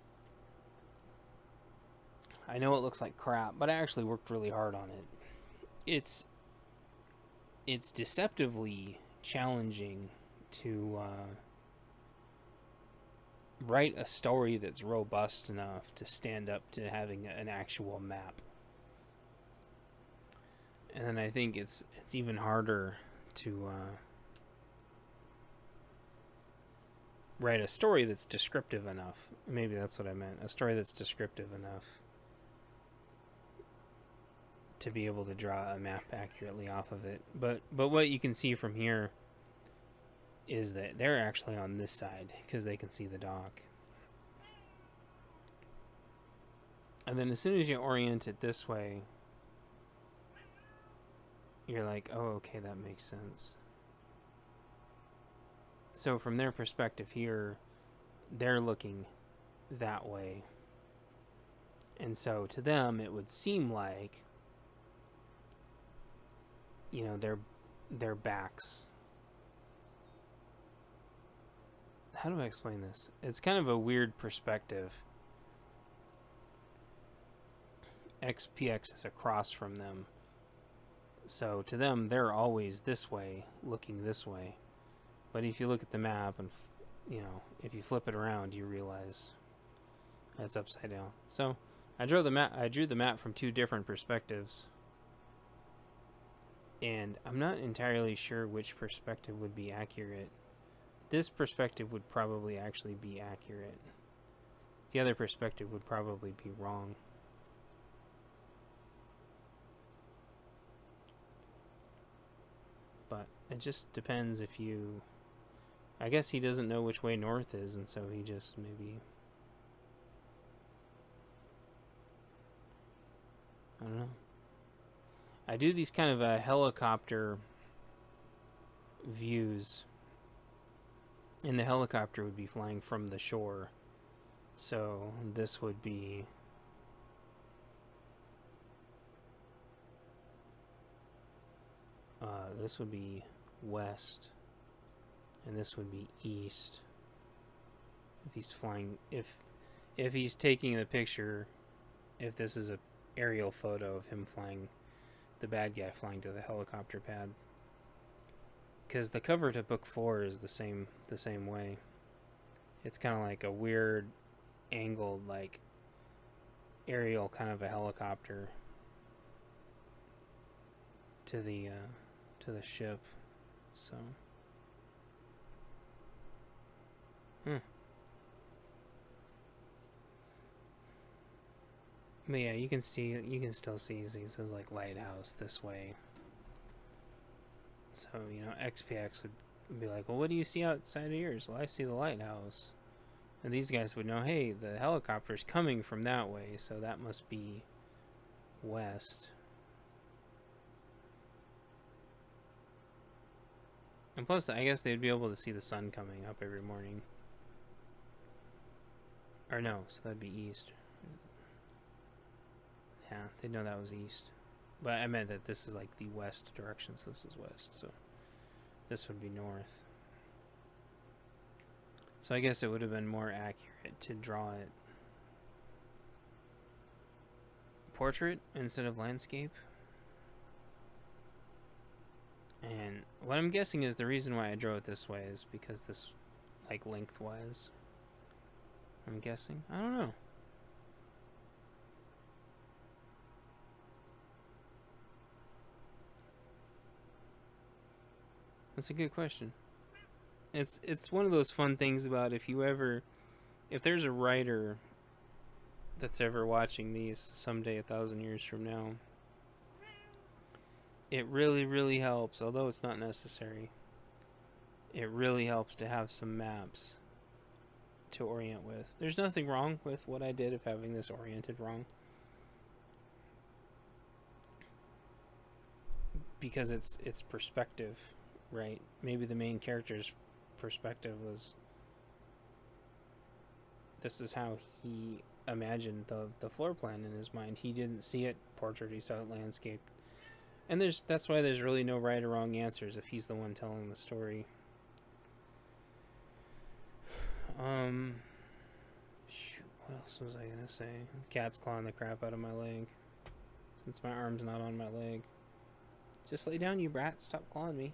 I know it looks like crap, but I actually worked really hard on it. It's deceptively challenging to write a story that's robust enough to stand up to having an actual map. And then I think it's even harder to write a story that's descriptive enough. Maybe that's what I meant. A story that's descriptive enough to be able to draw a map accurately off of it. But what you can see from here is that they're actually on this side because they can see the dock. And then as soon as you orient it this way, you're like, oh, okay, that makes sense. So from their perspective here, they're looking that way. And so to them, it would seem like, their backs how do I explain this? It's kind of a weird perspective. XPX is across from them. So to them, they're always this way, looking this way. But if you look at the map and, if you flip it around, you realize that's upside down. So I drew the map from two different perspectives. And I'm not entirely sure which perspective would be accurate. This perspective would probably actually be accurate. The other perspective would probably be wrong. But it just depends if you... I guess he doesn't know which way north is, and so he just maybe... I don't know. I do these kind of helicopter views, and the helicopter would be flying from the shore. So this would be... this would be west, and this would be east. If he's flying, if he's taking the picture, if this is a aerial photo of him flying, the bad guy flying to the helicopter pad. Because the cover to book 4 is the same way. It's kind of like a weird angled, like aerial kind of a helicopter to the ship. So but yeah, you can still see it says like lighthouse this way. So, XPX would be like, well, what do you see outside of yours? Well, I see the lighthouse. And these guys would know, hey, the helicopter's coming from that way, so that must be west. And plus, I guess they'd be able to see the sun coming up every morning. Or no, so that'd be east. Yeah, they'd know that was east. But I meant that this is like the west direction, so this is west, so this would be north. So I guess it would have been more accurate to draw it portrait instead of landscape. And what I'm guessing is the reason why I drew it this way is because this, like, lengthwise. I'm guessing. I don't know. That's a good question. It's one of those fun things about if there's a writer that's ever watching these someday 1,000 years from now, it really, really helps, although it's not necessary, it really helps to have some maps to orient with. There's nothing wrong with what I did of having this oriented wrong, because it's perspective, right? Maybe the main character's perspective was, this is how he imagined the floor plan in his mind. He didn't see it portrait, he saw it landscape. And that's why there's really no right or wrong answers if he's the one telling the story. Shoot, what else was I gonna say? The cat's clawing the crap out of my leg. Since my arm's not on my leg. Just lay down, you brat. Stop clawing me.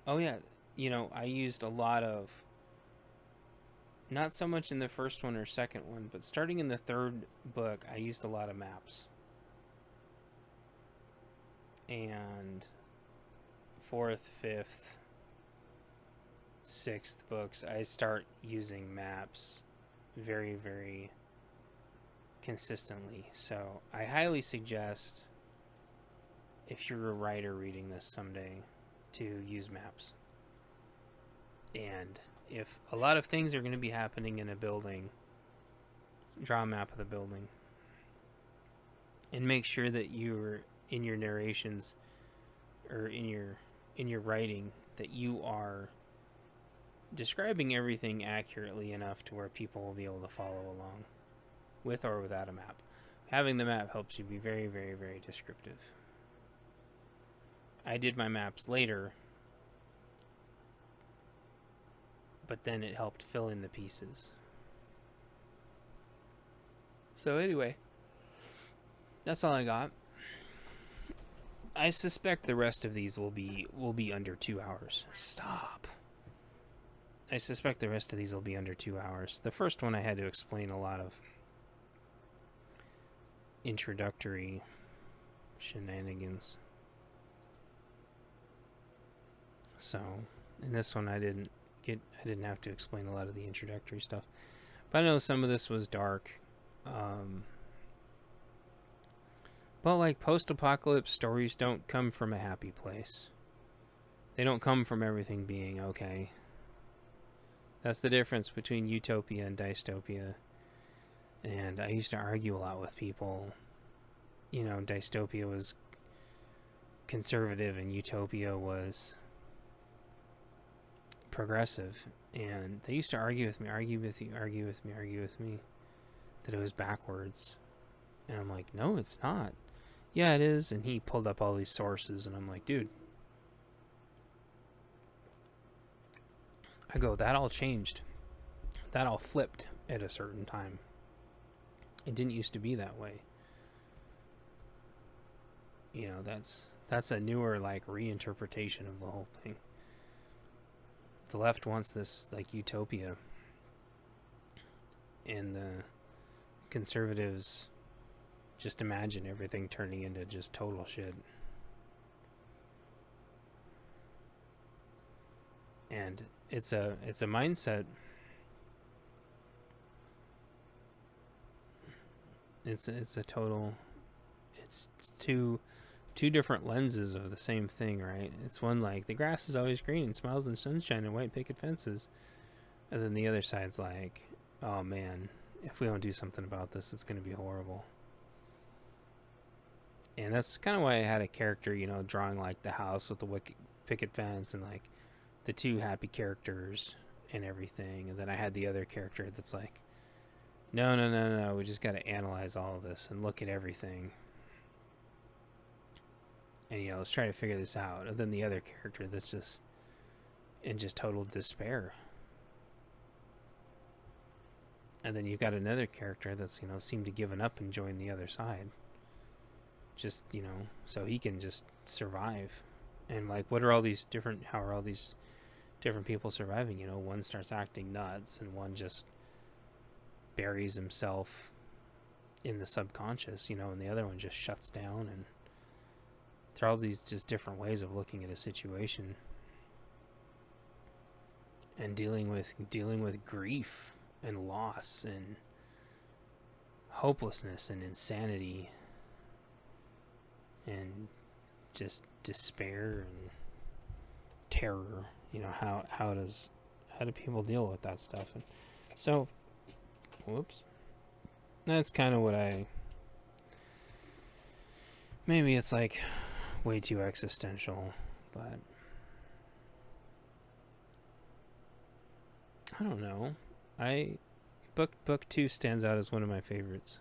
Oh yeah, I used a lot of, not so much in the first one or second one, but starting in the third book, I used a lot of maps. And fourth, fifth, sixth books, I start using maps very, very consistently. So I highly suggest, if you're a writer reading this someday, to use maps. And if a lot of things are going to be happening in a building, draw a map of the building. And make sure that you're, in your narrations, or in your writing, that you are describing everything accurately enough to where people will be able to follow along, with or without a map. Having the map helps you be very, very, very descriptive. I did my maps later, but then it helped fill in the pieces. So anyway, that's all I got. I suspect the rest of these will be under 2 hours. Stop. I suspect the rest of these will be under 2 hours. The first one I had to explain a lot of introductory shenanigans. So, in this one I didn't have to explain a lot of the introductory stuff. But I know some of this was dark. But like post-apocalypse stories don't come from a happy place. They don't come from everything being okay. That's the difference between utopia and dystopia. And I used to argue a lot with people. You know, dystopia was conservative and utopia was progressive. And they used to argue with me, that it was backwards. And I'm like, no, it's not. Yeah, it is. And he pulled up all these sources, and I'm like, dude. I go, that all changed. That all flipped at a certain time. It didn't used to be that way. You know, that's a newer, like, reinterpretation of the whole thing. The left wants this, like, utopia. And the conservatives just imagine everything turning into just total shit. And it's a mindset. It's two different lenses of the same thing, right? It's one like the grass is always green and smiles in sunshine and white picket fences, and then the other side's like, oh man, if we don't do something about this, it's going to be horrible. And that's kind of why I had a character, you know, drawing like the house with the picket fence and like the two happy characters and everything. And then I had the other character that's like, no, we just got to analyze all of this and look at everything. And, you know, let's try to figure this out. And then the other character that's just in just total despair. And then you've got another character that's, you know, seemed to given up and join the other side. Just, you know, so he can just survive. And like, how are all these different people surviving? You know, one starts acting nuts and one just buries himself in the subconscious, you know, and the other one just shuts down. And there are all these just different ways of looking at a situation and dealing with grief and loss and hopelessness and insanity and just despair and terror. You know, how do people deal with that stuff? And so, whoops, that's kind of what maybe it's like way too existential, but I don't know. Book 2 stands out as one of my favorites.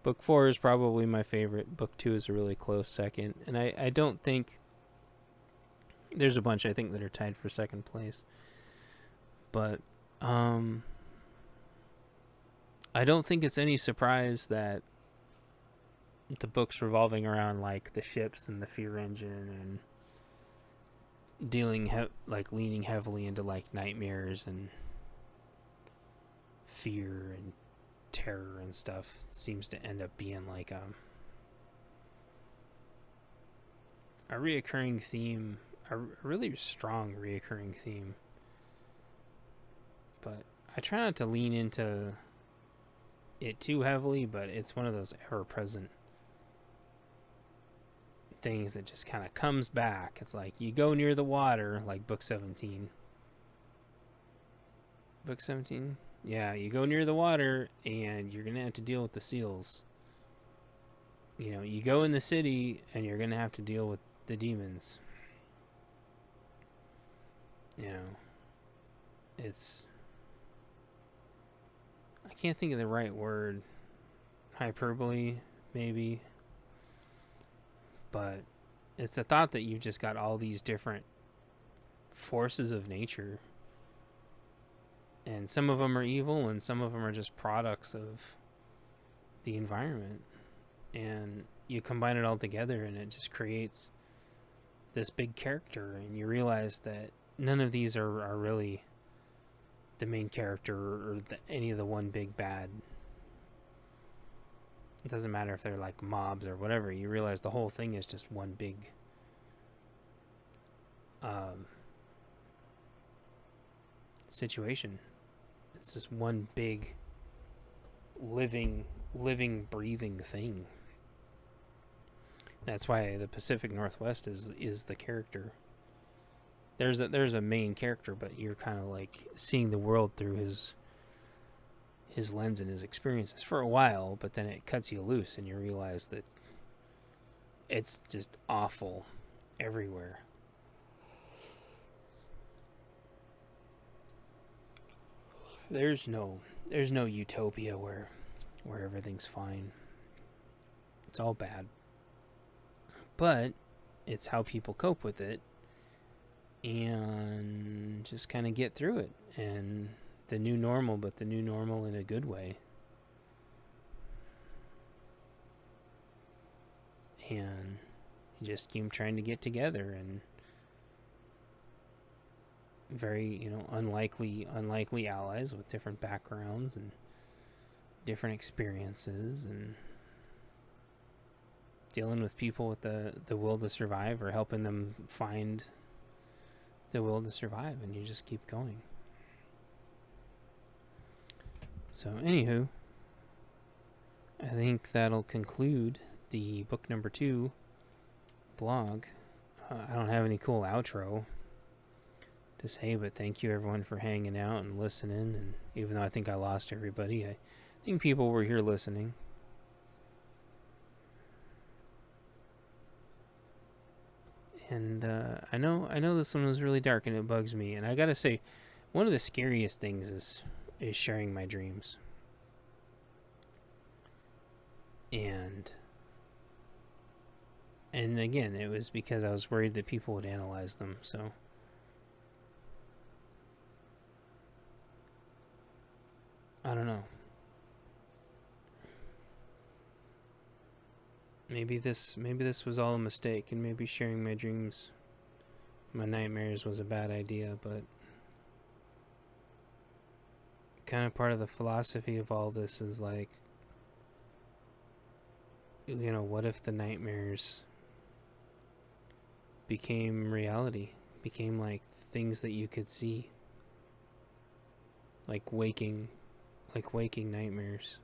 Book 4 is probably my favorite. Book 2 is a really close second. And I don't think... There's a bunch, I think, that are tied for second place. But, I don't think it's any surprise that the book's revolving around, like, the ships and the fear engine and leaning heavily into, like, nightmares and fear and terror and stuff. It seems to end up being like a reoccurring theme, a really strong reoccurring theme. But I try not to lean into it too heavily, but it's one of those ever-present things that just kind of comes back. It's like you go near the water, like book 17. Book 17? Yeah, you go near the water and you're going to have to deal with the seals. You know, you go in the city and you're going to have to deal with the demons. You know, it's... I can't think of the right word. Hyperbole, maybe. But It's the thought that you've just got all these different forces of nature, and some of them are evil and some of them are just products of the environment, and you combine it all together and it just creates this big character, and you realize that none of these are really the main character or any of the one big bad. It doesn't matter if they're like mobs or whatever. You realize the whole thing is just one big situation. It's just one big living, breathing thing. That's why the Pacific Northwest is the character. There's a main character, but you're kind of like seeing the world through his lens and his experiences for a while, but then it cuts you loose and you realize that it's just awful everywhere. There's no utopia where everything's fine. It's all bad. But it's how people cope with it and just kind of get through it. And the new normal, but the new normal in a good way. And you just keep trying to get together, and very, unlikely allies with different backgrounds and different experiences, and dealing with people with the will to survive, or helping them find the will to survive, and you just keep going. So, anywho, I think that'll conclude the book number 2 blog. I don't have any cool outro to say, but thank you everyone for hanging out and listening. And even though I think I lost everybody, I think people were here listening. And I know this one was really dark and it bugs me. And I gotta say, one of the scariest things is sharing my dreams. And again, it was because I was worried that people would analyze them. So I don't know. Maybe this was all a mistake, and maybe sharing my dreams, my nightmares, was a bad idea, but kind of part of the philosophy of all this is like, what if the nightmares became reality, became like things that you could see, like waking nightmares.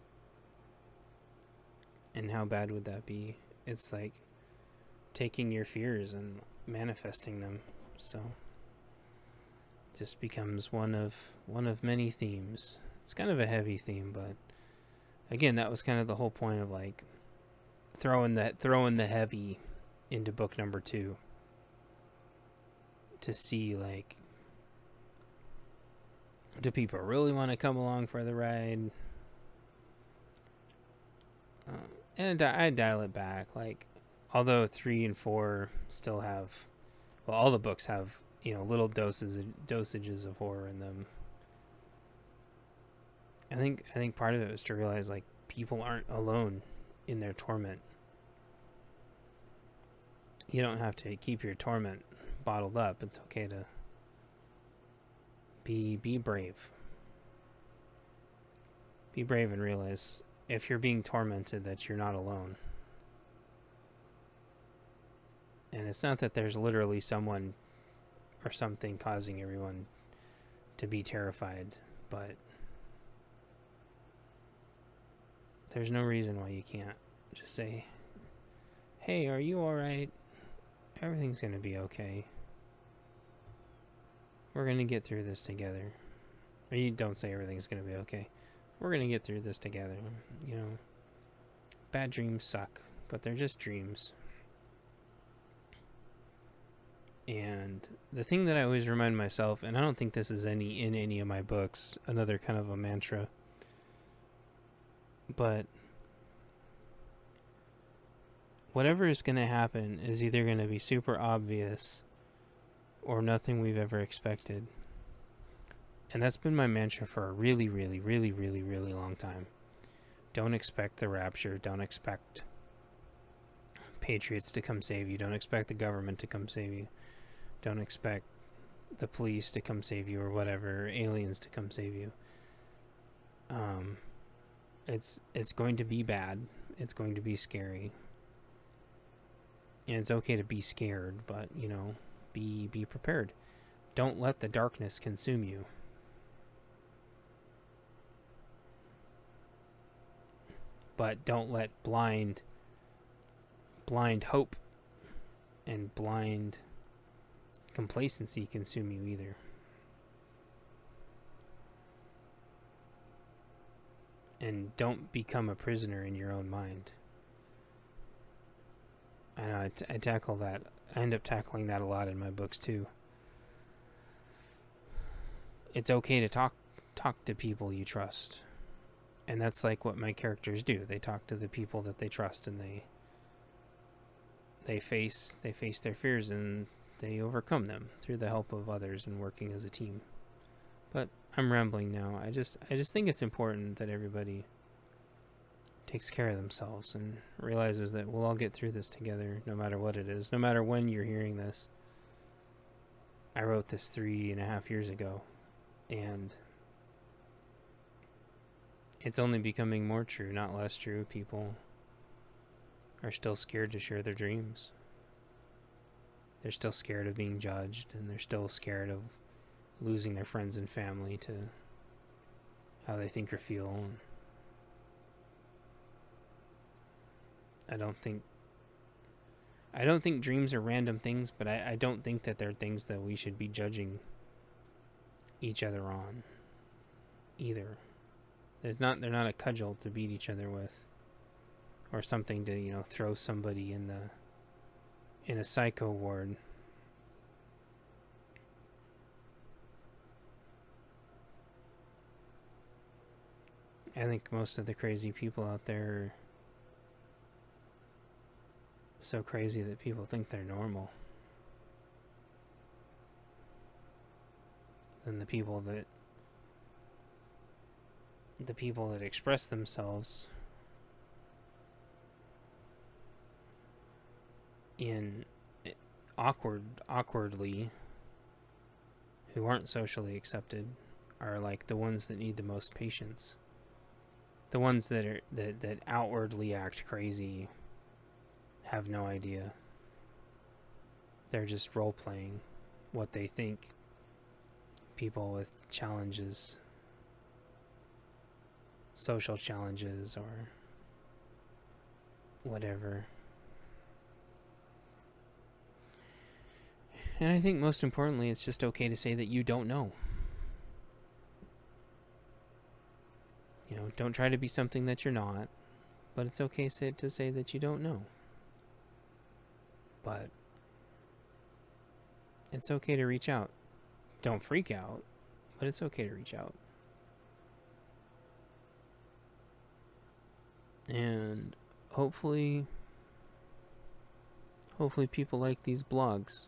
And how bad would that be? It's like taking your fears and manifesting them. So it just becomes one of many themes. It's kind of a heavy theme, but again, that was kind of the whole point of like throwing the heavy into book number 2, to see like, do people really want to come along for the ride? And I dial it back. Like, although 3 and 4 still have, well, all the books have, little dosages of horror in them. I think part of it was to realize like people aren't alone in their torment. You don't have to keep your torment bottled up. It's okay to be brave. Be brave and realize, if you're being tormented, that you're not alone. And it's not that there's literally someone or something causing everyone to be terrified, but there's no reason why you can't just say, hey, are you alright? Everything's going to be okay. We're going to get through this together. Or you don't say everything's going to be okay. We're going to get through this together. Bad dreams suck, but they're just dreams. And the thing that I always remind myself, and I don't think this is in any of my books, another kind of a mantra, but whatever is going to happen is either going to be super obvious or nothing we've ever expected. And that's been my mantra for a really, really, really, really, really long time. Don't expect the rapture. Don't expect patriots to come save you. Don't expect the government to come save you. Don't expect the police to come save you or whatever, aliens to come save you. It's going to be bad. It's going to be scary. And it's okay to be scared, but, you know, be prepared. Don't let the darkness consume you. But don't let blind hope and blind complacency consume you either. And don't become a prisoner in your own mind. I know I tackle that. I end up tackling that a lot in my books too. It's okay to talk to people you trust. And that's like what my characters do. They talk to the people that they trust, and they face their fears, and they overcome them through the help of others and working as a team. But I'm rambling now. I just think it's important that everybody takes care of themselves and realizes that we'll all get through this together, no matter what it is, no matter when you're hearing this. I wrote this 3.5 years ago, and it's only becoming more true, not less true. People are still scared to share their dreams. They're still scared of being judged, and they're still scared of losing their friends and family to how they think or feel. I don't think dreams are random things, but I don't think that they're things that we should be judging each other on either. They're not a cudgel to beat each other with, or something to, you know, throw somebody in a psycho ward. I think most of the crazy people out there are so crazy that people think they're normal. And the people that express themselves in awkwardly, who aren't socially accepted, are like the ones that need the most patience. The ones that outwardly act crazy have no idea. They're just role playing what they think people with challenges, social challenges or whatever. And I think most importantly, it's just okay to say that you don't know. You know, don't try to be something that you're not, but it's okay to say that you don't know. But it's okay to reach out. Don't freak out, but it's okay to reach out. And hopefully people like these blogs,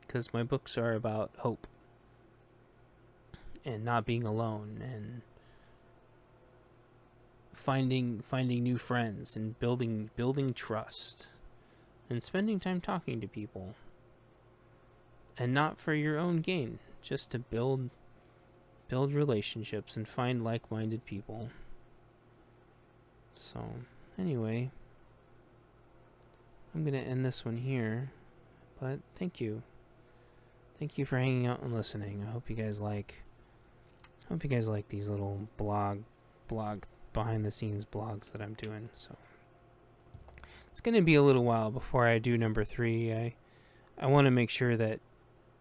because my books are about hope and not being alone and finding new friends and building trust and spending time talking to people, and not for your own gain, just to build relationships and find like-minded people. So anyway, I'm gonna end this one here, but thank you for hanging out and listening. I hope you guys like these little blog behind the scenes blogs that I'm doing. So it's gonna be a little while before I do number 3. I want to make sure that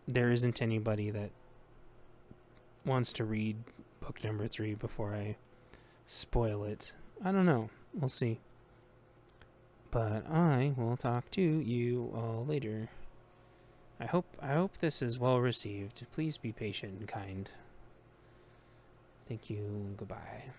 there isn't anybody that wants to read book number 3 before I spoil it. I don't know. We'll see. But I will talk to you all later. I hope this is well received. Please be patient and kind. Thank you. Goodbye.